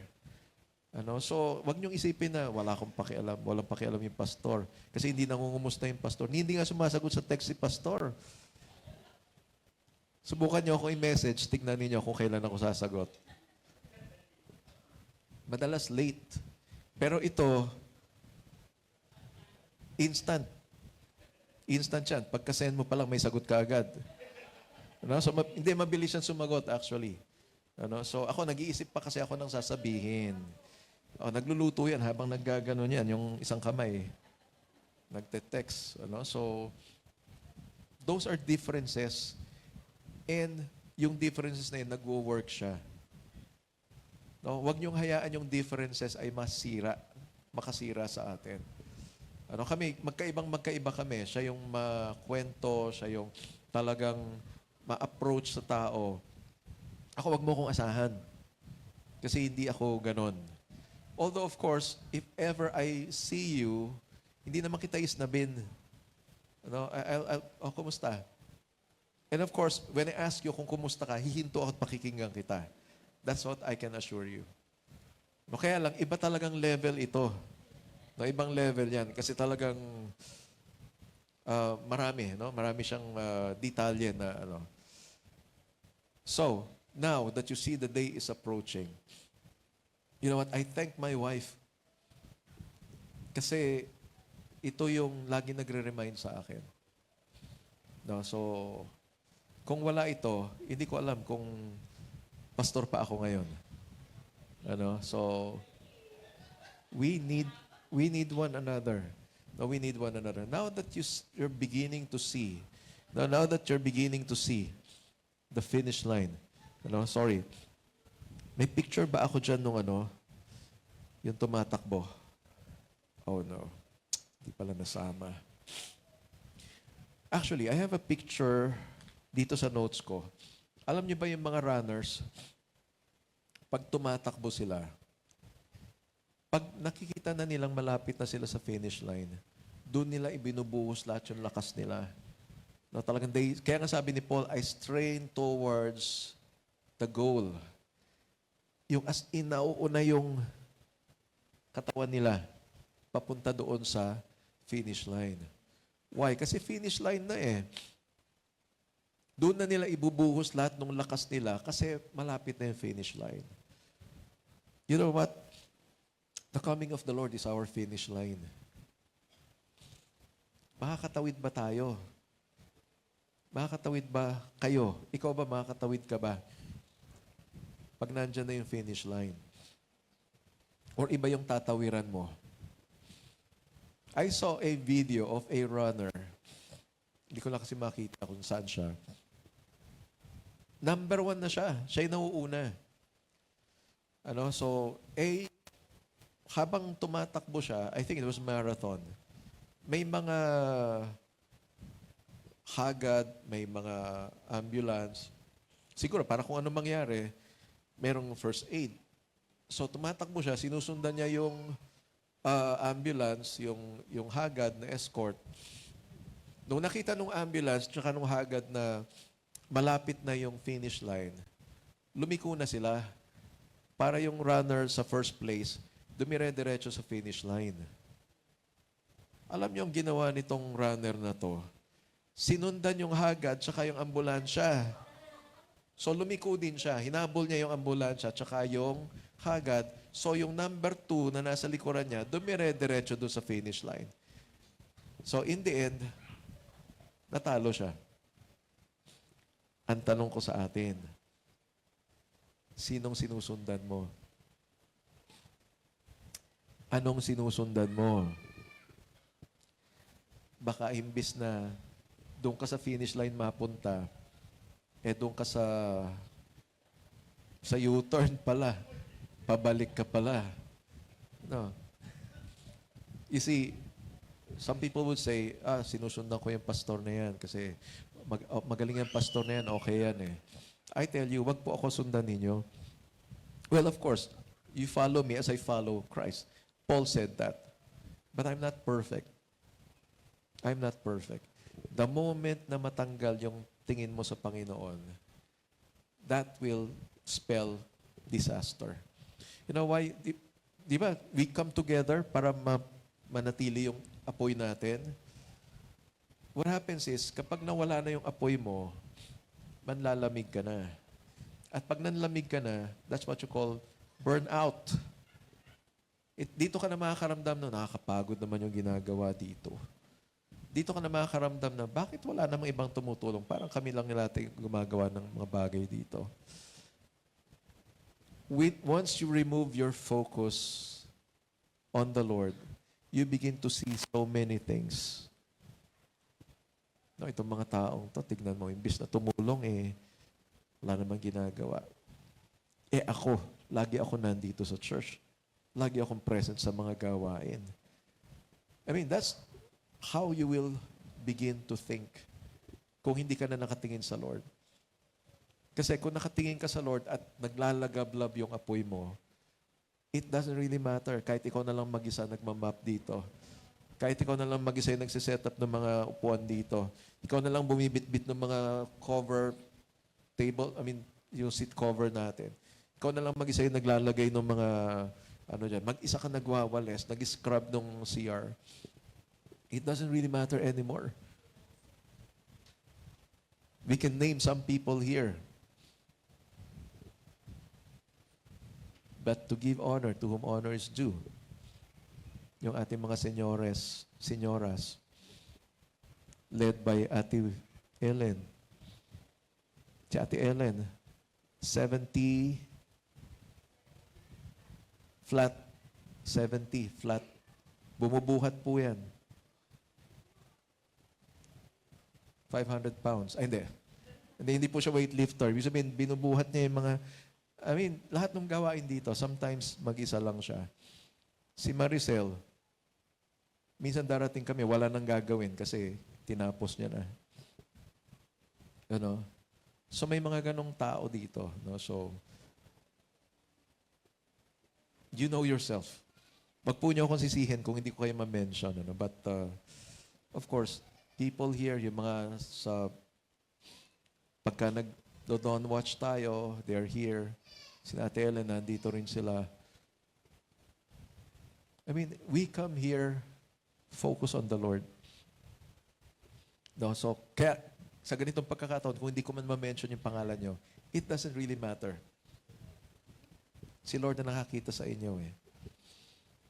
So, wag niyong isipin na wala akong pakialam, walang pakialam yung pastor. Kasi hindi nangungumusta yung pastor. Hindi nga sumasagot sa text si pastor. Subukan niyo ako i-message, tignan niyo kung kailan ako sasagot. Madalas late. Pero ito, instant. Instant yan. Pagka-send mo pa lang, may sagot ka agad. So, hindi, mabilis yan sumagot actually. So, ako, nag-iisip pa kasi ako ng sasabihin. Nagluluto yan habang naggaganon yan, yung isang kamay. Nagte-text. So, those are differences. And yung differences na yun, nag-work siya. Huwag niyong hayaan yung differences ay makasira sa atin. Kami, magkaiba kami. Siya yung makwento, siya yung talagang ma-approach sa tao. Ako, wag mo kong asahan. Kasi hindi ako ganon. Although, of course, if ever I see you, hindi naman kita isnabin. Kumusta? And of course, when I ask you kung kumusta ka, hihinto ako at pakikinggan kita. That's what I can assure you. Kaya lang, iba talagang level ito. Ibang level yan. Kasi talagang marami. Marami siyang detalye na So, now that you see the day is approaching, you know what? I thank my wife. Kasi ito yung lagi nagre-remind sa akin. So, kung wala ito, hindi ko alam kung pastor pa ako ngayon. So, we need one another. We need one another. Now that you're beginning to see, now that you're beginning to see the finish line, sorry. May picture ba ako dyan nung yung tumatakbo? Oh no. Hindi pala nasama. Actually, I have a picture dito sa notes ko. Alam niyo ba yung mga runners, pag tumatakbo sila, pag nakikita na nilang malapit na sila sa finish line, doon nila ibinubuhos lahat yung lakas nila. Talagang kaya nga sabi ni Paul, I strain towards the goal. Yung as in, nauuna yung katawan nila papunta doon sa finish line. Why? Kasi finish line na eh. Doon na nila ibubuhos lahat ng lakas nila kasi malapit na yung finish line. You know what? The coming of the Lord is our finish line. Makakatawid ba tayo? Makakatawid ba kayo? Ikaw ba makakatawid ka ba? Pag nandyan na yung finish line. Or iba yung tatawiran mo. I saw a video of a runner. Hindi ko lang kasi makita kung saan siya. Number 1 na siya. Siya yung nauuna. So, habang tumatakbo siya, I think it was marathon, may mga hagad, may mga ambulance. Siguro, para kung ano mangyari, merong first aid. So, tumatakbo siya, sinusundan niya yung ambulance, yung hagad na escort. Nung nakita nung ambulance, tsaka nung hagad na malapit na yung finish line, lumiko na sila para yung runner sa first place, dumire-diretso sa finish line. Alam niyo ang ginawa nitong runner na to? Sinundan yung hagad tsaka yung ambulansya. So lumiko din siya. Hinabol niya yung ambulansya tsaka yung hagad. So yung number 2 na nasa likuran niya, dumire-diretso doon sa finish line. So in the end, natalo siya. Ang tanong ko sa atin, sinong sinusundan mo? Anong sinusundan mo? Baka imbis na doon ka sa finish line mapunta, doon ka sa U-turn pala. Pabalik ka pala. No. You see, some people would say, sinusundan ko yung pastor na yan kasi magaling yung pastor na yan, okay yan eh. I tell you, wag po ako sundan ninyo. Well, of course, you follow me as I follow Christ. Paul said that. But I'm not perfect. I'm not perfect. The moment na matanggal yung tingin mo sa Panginoon, that will spell disaster. You know why? Di ba, we come together para manatili yung apoy natin. What happens is, kapag nawala na yung apoy mo, manlalamig ka na. At pag nanlamig ka na, that's what you call burnout. Dito ka na makakaramdam na nakakapagod naman yung ginagawa dito. Dito ka na makakaramdam na bakit wala namang ibang tumutulong? Parang kami lang natin gumagawa ng mga bagay dito. Once you remove your focus on the Lord, you begin to see so many things. No, itong mga taong to, tignan mo, imbis na tumulong, wala namang ginagawa. Ako, lagi ako nandito sa church. Lagi akong present sa mga gawain. I mean, that's how you will begin to think kung hindi ka na nakatingin sa Lord. Kasi kung nakatingin ka sa Lord at naglalagablab yung apoy mo, it doesn't really matter. Kahit ikaw na lang mag-isa nagmamap dito. Kahit ikaw na lang mag-isa yung nagsiset up ng mga upuan dito. Ikaw na lang bumibit-bit ng mga cover table, yung seat cover natin. Ikaw na lang mag-isa yung naglalagay ng mga, mag-isa ka nagwawalis, nag-scrub ng CR. It doesn't really matter anymore. We can name some people here. But to give honor to whom honor is due, yung ating mga senyoras, led by Ate Ellen. Si Ate Ellen, 70 flat. Bumubuhat po yan. 500 pounds. Ay, hindi. Hindi po siya weightlifter. Ibig sabihin, binubuhat niya yung mga, lahat ng gawain dito, sometimes mag-isa lang siya. Si Maricel, minsan darating kami, wala nang gagawin kasi tinapos niya na. So may mga ganong tao dito. No? So, you know yourself. Wag po niyo akong sisihin kung hindi ko kayo ma-mention. But, of course, people here, yung mga pagka nag-dawn watch tayo, they're here. Si Ate Ellen, nandito rin sila. We come here, focus on the Lord. No, so, kaya, sa ganitong pagkakataon, kung hindi ko man ma-mention yung pangalan nyo, it doesn't really matter. Si Lord na nakakita sa inyo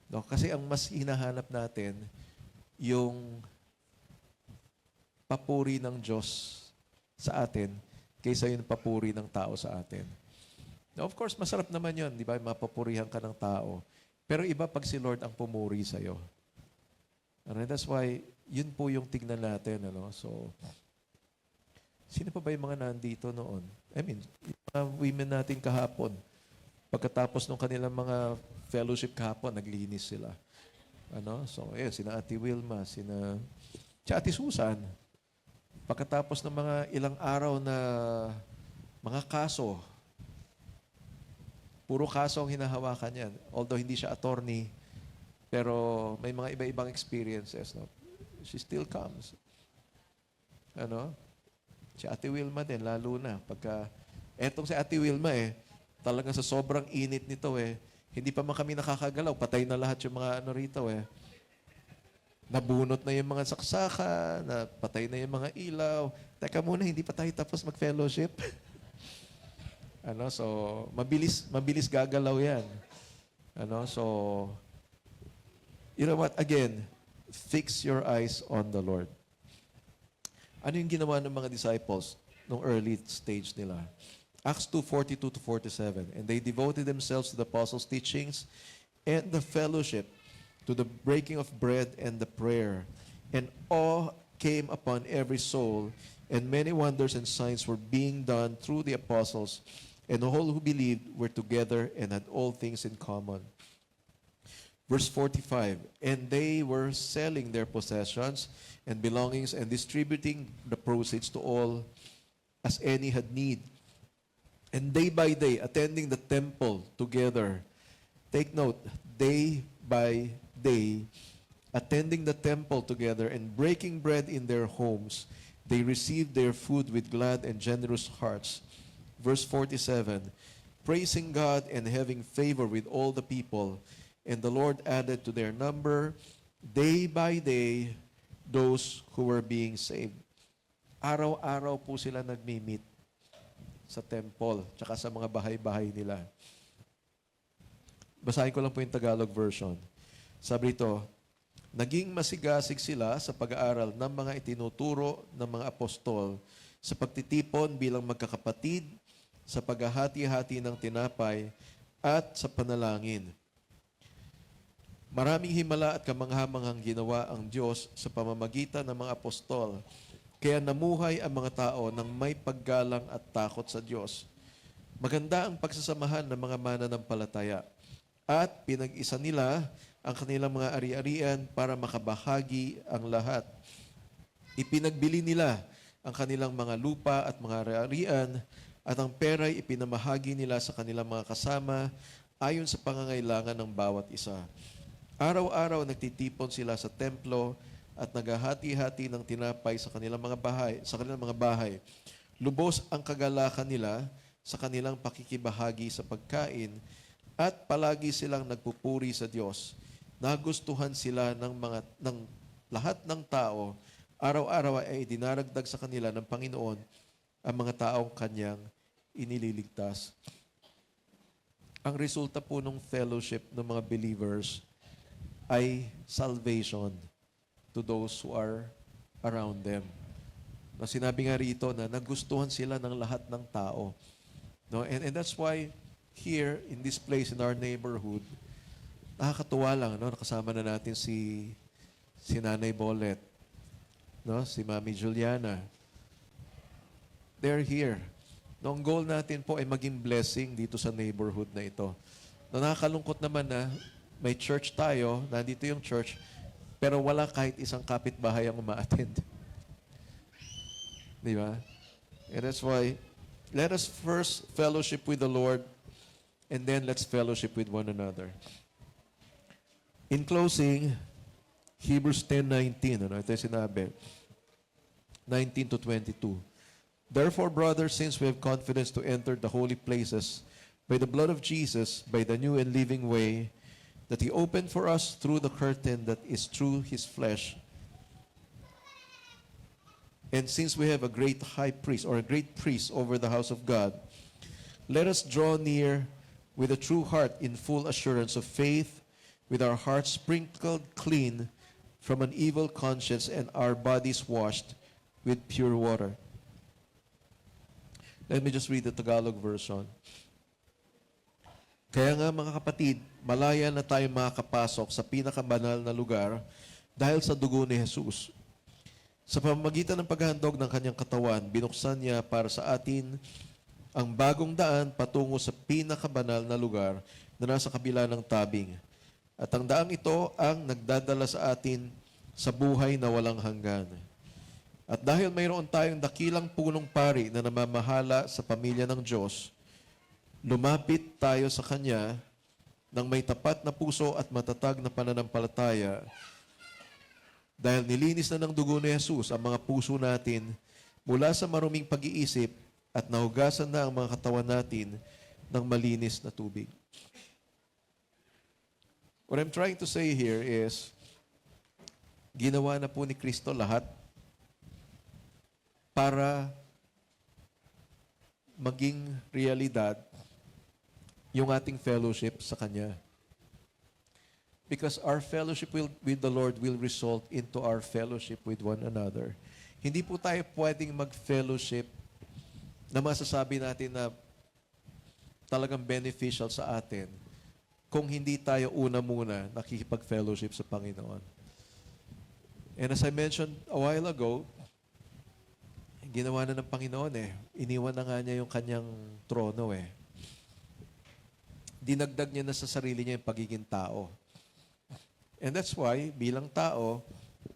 No, kasi ang mas hinahanap natin, yung papuri ng Diyos sa atin kaysa yung papuri ng tao sa atin. Now, of course, masarap naman yun, di ba? Mapapurihan ka ng tao. Pero iba pag si Lord ang pumuri sa'yo. And that's why, yun po yung tignan natin. So, sino pa ba yung mga nandito noon? Yung mga women natin kahapon. Pagkatapos ng kanilang mga fellowship kahapon, naglinis sila. So, sina Ate Wilma, si Ate Susan. Pagkatapos ng mga ilang araw na mga kaso, puro kaso ang hinahawakan yan. Although hindi siya attorney, pero may mga iba-ibang experiences. No? She still comes. Si Ate Wilma din, lalo na. Etong si Ate Wilma talagang sa sobrang init nito hindi pa man kami nakakagalaw, patay na lahat yung mga rito Nabunot na yung mga saksaka, napatay na yung mga ilaw. Teka muna, hindi pa tayo tapos mag-fellowship. So, mabilis gagalaw yan. So, you know what? Again, fix your eyes on the Lord. Ano yung ginawa ng mga disciples nung early stage nila? Acts 2:42-47. And they devoted themselves to the apostles' teachings and the fellowship, to the breaking of bread and the prayer. And awe came upon every soul, and many wonders and signs were being done through the apostles, and all who believed were together and had all things in common. Verse 45, and they were selling their possessions and belongings and distributing the proceeds to all as any had need. And day by day, attending the temple together. Take note, day by day, attending the temple together and breaking bread in their homes, they received their food with glad and generous hearts. Verse 47, praising God and having favor with all the people. And the Lord added to their number, day by day, those who were being saved. Araw-araw po sila nagmi-meet sa temple, tsaka sa mga bahay-bahay nila. Basahin ko lang po yung Tagalog version. Sabi rito, naging masigasig sila sa pag-aaral ng mga itinuturo ng mga apostol, sa pagtitipon bilang magkakapatid, sa paghahati-hati ng tinapay, at sa panalangin. Maraming himala at kamangha-manghang ginawa ang Diyos sa pamamagitan ng mga apostol. Kaya namuhay ang mga tao ng may paggalang at takot sa Diyos. Maganda ang pagsasamahan ng mga mananampalataya. At pinag-isa nila ang kanilang mga ari-arian para makabahagi ang lahat. Ipinagbili nila ang kanilang mga lupa at mga ari-arian at ang pera'y ipinamahagi nila sa kanilang mga kasama ayon sa pangangailangan ng bawat isa. Araw-araw nagtitipon sila sa templo at naghahati-hati ng tinapay sa kanilang mga bahay. Lubos ang kagalakan nila sa kanilang pakikibahagi sa pagkain at palagi silang nagpupuri sa Diyos. Nagustuhan sila ng lahat ng tao. Araw-araw ay dinaragdag sa kanila ng Panginoon ang mga taong kanyang inililigtas. Ang resulta po ng fellowship ng mga believers ay salvation to those who are around them. Na sinabi nga rito na nagustuhan sila ng lahat ng tao. No? And that's why here in this place in our neighborhood, nakakatuwa lang, no? Nakasama na natin si Nanay Bolet, no? Si Mami Juliana. They're here. No, ang goal natin po ay maging blessing dito sa neighborhood na ito. No, nakakalungkot naman na may church tayo, nandito yung church, pero wala kahit isang kapitbahay ang uma-attend. Di ba? And that's why, let us first fellowship with the Lord, and then let's fellowship with one another. In closing, Hebrews 10:19, ito yung sinabi, 19-22. Therefore, brothers, since we have confidence to enter the holy places by the blood of Jesus, by the new and living way that He opened for us through the curtain that is through His flesh. And since we have a great high priest or a great priest over the house of God, let us draw near with a true heart in full assurance of faith, with our hearts sprinkled clean from an evil conscience and our bodies washed with pure water. Let me just read the Tagalog version. Kaya nga mga kapatid, malaya na tayo makakapasok sa pinakabanal na lugar dahil sa dugo ni Jesus. Sa pamamagitan ng paghahandog ng kanyang katawan, binuksan niya para sa atin ang bagong daan patungo sa pinakabanal na lugar na nasa kabila ng tabing. At ang daang ito ang nagdadala sa atin sa buhay na walang hanggan. At dahil mayroon tayong dakilang punong pari na namamahala sa pamilya ng Diyos, lumapit tayo sa Kanya ng may tapat na puso at matatag na pananampalataya dahil nilinis na ng dugo ni Jesus ang mga puso natin mula sa maruming pag-iisip at nahugasan na ang mga katawan natin ng malinis na tubig. What I'm trying to say here is, Ginawa na po ni Kristo lahat para maging realidad yung ating fellowship sa Kanya. Because our fellowship with the Lord will result into our fellowship with one another. Hindi po tayo pwedeng mag-fellowship na masasabi natin na talagang beneficial sa atin kung hindi tayo una muna nakikipag-fellowship sa Panginoon. And as I mentioned a while ago, ginawa na ng Panginoon Iniwan na nga niya yung kanyang trono Dinagdag niya na sa sarili niya yung pagiging tao. And that's why, bilang tao,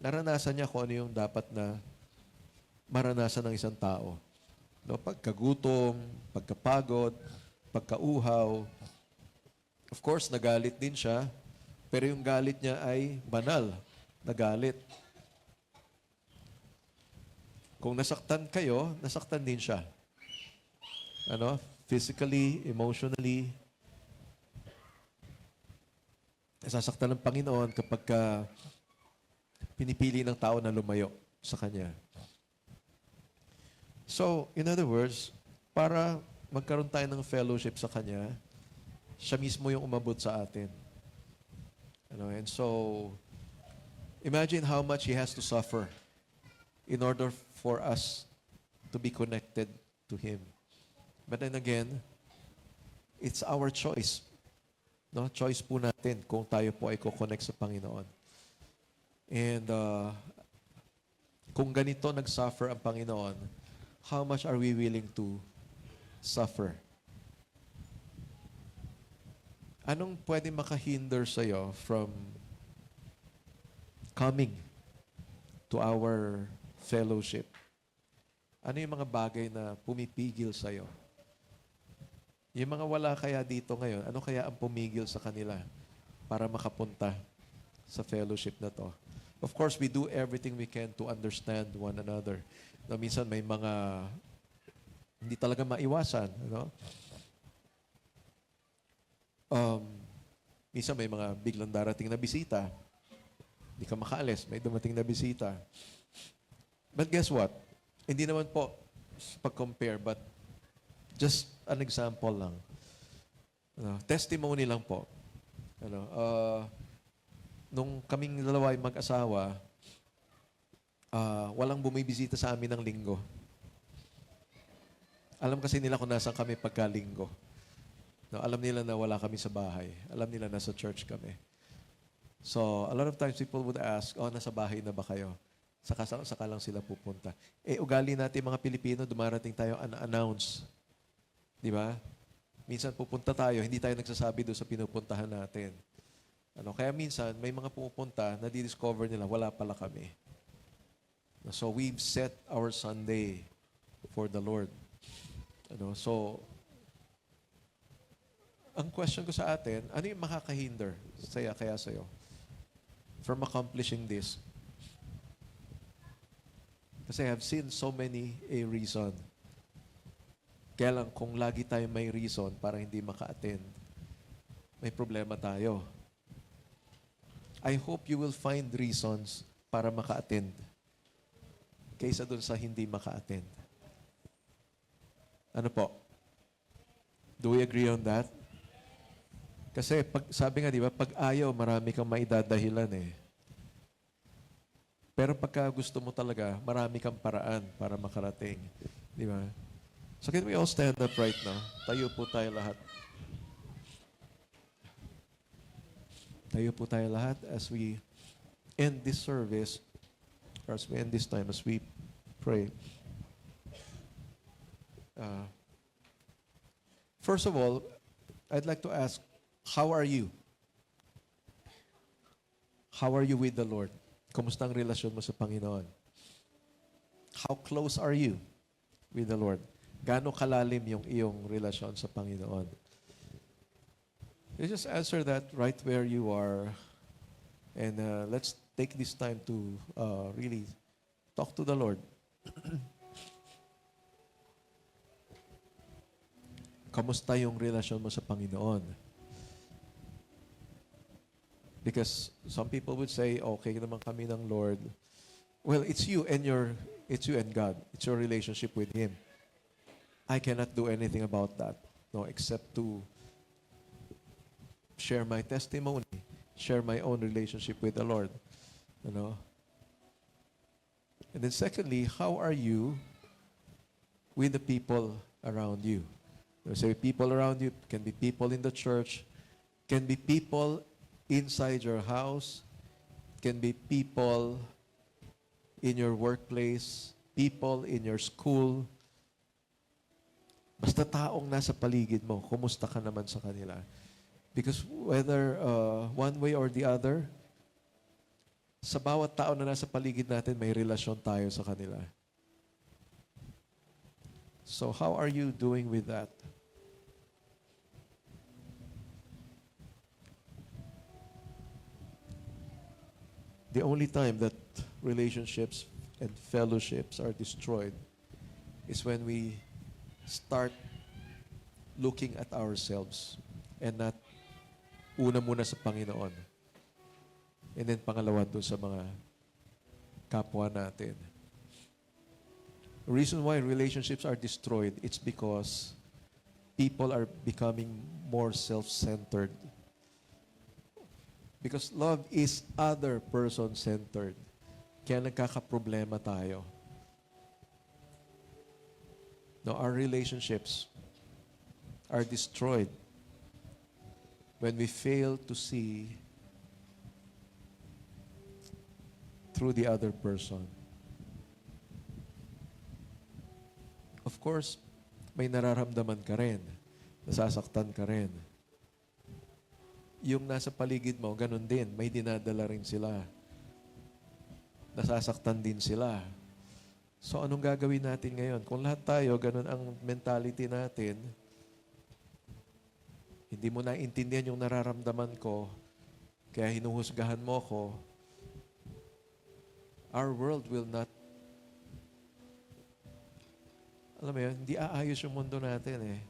naranasan niya kung ano yung dapat na maranasan ng isang tao. No, pagkagutom, pagkapagod, pagkauhaw. Of course, nagalit din siya, pero yung galit niya ay banal na galit. Kung nasaktan kayo, nasaktan din siya. Physically, emotionally. Nasasaktan ng Panginoon kapag pinipili ng tao na lumayo sa Kanya. So, in other words, para magkaroon tayo ng fellowship sa Kanya, siya mismo yung umabot sa atin. And so, imagine how much He has to suffer in order for us to be connected to Him. But then again, it's our choice. No? Choice po natin kung tayo po ay kukonect sa Panginoon. And kung ganito nag-suffer ang Panginoon, how much are we willing to suffer? Anong pwede makahinder sa'yo from coming to our fellowship? Ano yung mga bagay na pumipigil sa'yo? Yung mga wala kaya dito ngayon, ano kaya ang pumigil sa kanila para makapunta sa fellowship na to? Of course, we do everything we can to understand one another. No, minsan may mga hindi talaga maiwasan. Minsan may mga biglang darating na bisita. Hindi ka makaalis, may dumating na bisita. But guess what? Hindi naman po pag-compare, but just an example lang. Testimony lang po. Nung kaming dalawa ay mag-asawa, walang bumibisita sa amin ng linggo. Alam kasi nila kung nasaan kami pagka-linggo. Alam nila na wala kami sa bahay. Alam nila na sa church kami. So, a lot of times people would ask, nasa bahay na ba kayo? Saka lang sila pupunta. Ugali natin mga Pilipino, dumarating tayo unannounced. Di ba? Minsan pupunta tayo, hindi tayo nagsasabi doon sa pinupuntahan natin. Kaya minsan, may mga pumupunta, na-discover nila, wala pala kami. So, we've set our Sunday for the Lord. So, ang question ko sa atin, ano yung makakahinder kaya sa'yo from accomplishing this? Kasi I have seen so many a reason. Kaya lang, kung lagi tayo may reason para hindi maka-attend, may problema tayo. I hope you will find reasons para maka-attend kaysa dun sa hindi maka-attend. Ano po? Do we agree on that? Kasi sabi nga, di ba, pag ayaw, marami kang maidadahilan Pero pagka gusto mo talaga, marami kang paraan para makarating. Di ba? So can we all stand up right now? Tayo po tayo lahat. Tayo po tayo lahat as we end this service, or as we end this time, as we pray. First of all, I'd like to ask, how are you? How are you with the Lord? Kumusta ang relasyon mo sa Panginoon? How close are you with the Lord? Gaano kalalim yung iyong relasyon sa Panginoon? You just answer that right where you are. And let's take this time to really talk to the Lord. Kamusta yung relasyon mo sa Panginoon? Because some people would say, okay naman kami ng Lord. Well, it's you and God. It's your relationship with Him. I cannot do anything about that, no, except to share my testimony, share my own relationship with the Lord. You know? And then secondly, how are you with the people around you? So people around you can be people in the church, can be people inside your house, can be people in your workplace, people in your school. Basta taong nasa paligid mo, kumusta ka naman sa kanila? Because whether one way or the other, sa bawat tao na nasa paligid natin, may relasyon tayo sa kanila. So how are you doing with that? The only time that relationships and fellowships are destroyed is when we start looking at ourselves and not una muna sa Panginoon. And then pangalawa doon sa mga kapwa natin. The reason why relationships are destroyed, it's because people are becoming more self-centered. Because love is other person-centered. Kaya nagkakaproblema tayo. No, our relationships are destroyed when we fail to see through the other person. Of course, may nararamdaman ka rin. Nasasaktan ka rin. Yung nasa paligid mo, ganun din. May dinadala rin sila. Nasasaktan din sila. So, anong gagawin natin ngayon? Kung lahat tayo, ganun ang mentality natin, hindi mo naintindihan yung nararamdaman ko, kaya hinuhusgahan mo ko, our world will not, alam mo yun, hindi aayos yung mundo natin eh.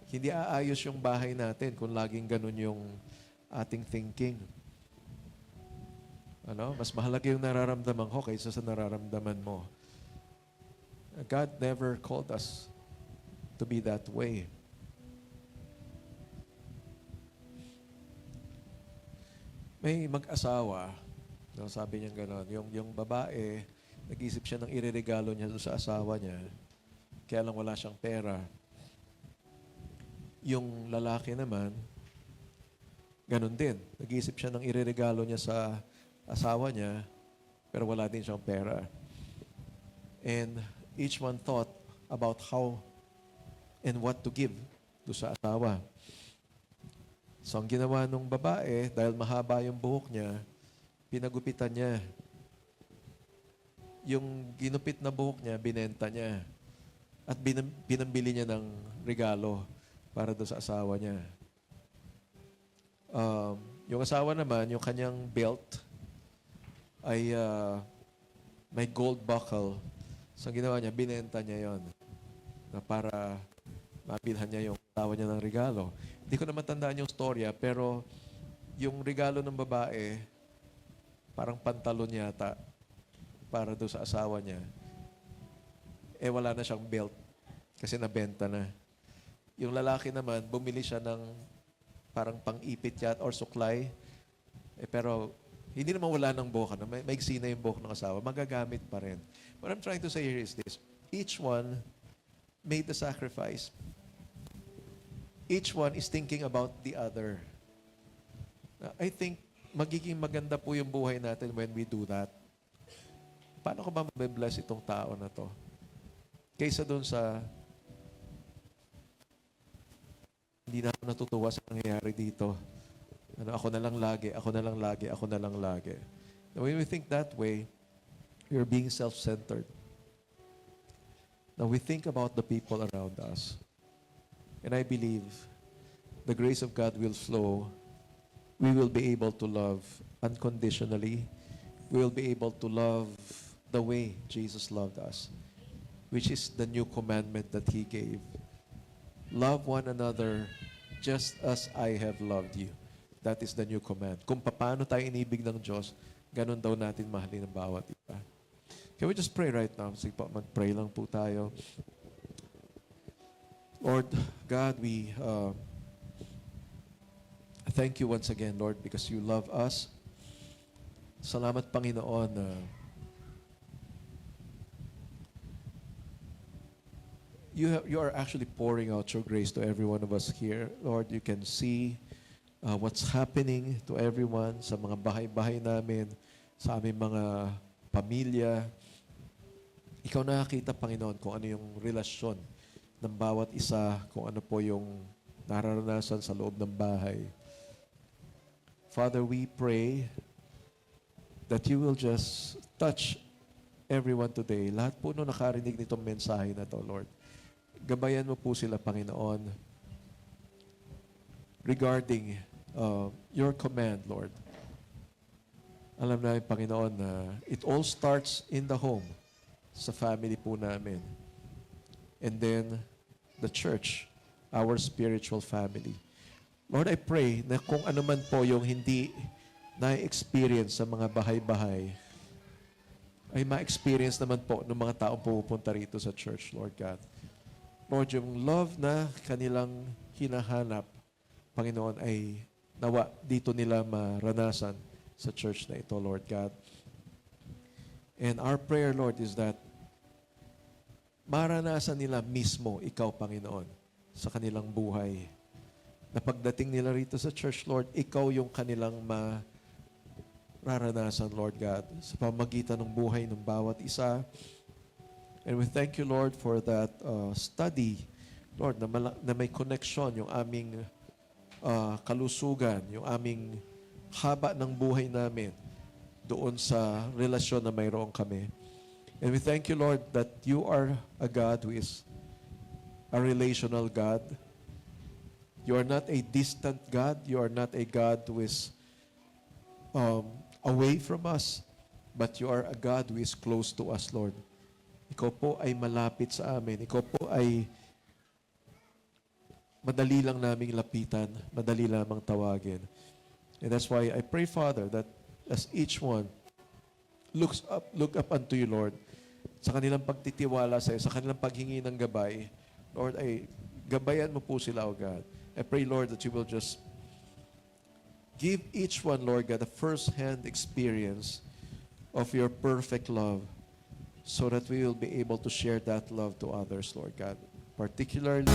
Hindi aayos yung bahay natin kung laging ganun yung ating thinking. Ano? Mas mahalaga yung nararamdaman ko kaysa sa nararamdaman mo. God never called us to be that way. May mag-asawa, no, sabi niya gano'n, yung babae, nag-isip siya ng ireregalo niya sa asawa niya, kaya lang wala siyang pera. Yung lalaki naman, ganun din. Nag-iisip siya ng ireregalo niya sa asawa niya, pero wala din siyang pera. And each one thought about how and what to give to sa asawa. So ang ginawa nung babae, dahil mahaba yung buhok niya, pinagupitan niya. Yung ginupit na buhok niya, binenta niya. At binambili niya ng regalo para doon sa asawa niya. Yung asawa naman, yung kanyang belt ay may gold buckle. So, ang ginawa niya, binenta niya yon na para mabilhan niya yung asawa niya ng regalo. Hindi ko na matandaan yung storya, pero yung regalo ng babae, parang pantalon yata para doon sa asawa niya. Eh, wala na siyang belt kasi nabenta na. Yung lalaki naman, bumili siya ng parang pang-ipit yat or suklay. Eh, pero hindi naman wala ng buhok. Maigsi na yung buhok ng asawa. Magagamit pa rin. What I'm trying to say here is this. Each one made the sacrifice. Each one is thinking about the other. I think magiging maganda po yung buhay natin when we do that. Paano ko ba mabibless itong tao na to? Kaysa doon sa hindi na ako natutuwa sa nangyayari dito. Ano, ako na lang lagi, ako na lang lagi, ako na lang lagi. Now, when we think that way, we're being self-centered. Now, we think about the people around us. And I believe the grace of God will flow. We will be able to love unconditionally. We will be able to love the way Jesus loved us, which is the new commandment that He gave. Love one another just as I have loved you. That is the new command. Kung paano tayo inibig ng Diyos, ganun daw natin mahalin ang bawat iba. Can we just pray right now? Sige po, mag-pray lang po tayo. Lord God, we thank you once again, Lord, because you love us. Salamat, Panginoon, na you are actually pouring out your grace to every one of us here. Lord, you can see what's happening to everyone sa mga bahay-bahay namin, sa aming mga pamilya. Ikaw nakakita, Panginoon, kung ano yung relasyon ng bawat isa, kung ano po yung nararanasan sa loob ng bahay. Father, we pray that you will just touch everyone today. Lahat po no nakarinig nitong mensahe na to, Lord. Gabayan mo po sila, Panginoon, regarding your command, Lord. Alam namin, Panginoon, na it all starts in the home, sa family po namin. And then, the church, our spiritual family. Lord, I pray na kung ano man po yung hindi na-experience sa mga bahay-bahay, ay ma-experience naman po ng mga taong pupunta rito sa church, Lord God. Lord, yung love na kanilang hinahanap, Panginoon, ay nawa dito nila maranasan sa church na ito, Lord God. And our prayer, Lord, is that maranasan nila mismo ikaw, Panginoon, sa kanilang buhay. Na pagdating nila rito sa church, Lord, ikaw yung kanilang mararanasan, Lord God, sa pamagitan ng buhay ng bawat isa. And we thank you, Lord, for that study, Lord, na may connection yung aming kalusugan, yung aming haba ng buhay namin doon sa relasyon na mayroon kami. And we thank you, Lord, that you are a God who is a relational God. You are not a distant God. You are not a God who is away from us, but you are a God who is close to us, Lord. Ikaw po ay malapit sa amin. Ikaw po ay madali lang naming lapitan, madali lamang tawagin. And that's why I pray, Father, that as each one look up unto you, Lord, sa kanilang pagtitiwala sa iyo, sa kanilang paghingi ng gabay, Lord, ay gabayan mo po sila, O God. I pray, Lord, that you will just give each one, Lord God, a first-hand experience of your perfect love so that we will be able to share that love to others, Lord God. Particularly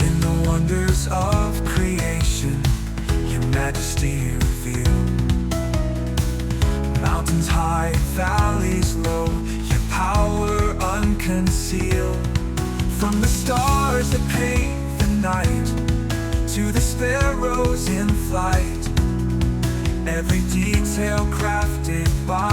In the wonders of creation, your majesty revealed. Mountains high, valleys low, your power unconcealed. From the stars that paint the night to the sparrows in flight, every detail crafted by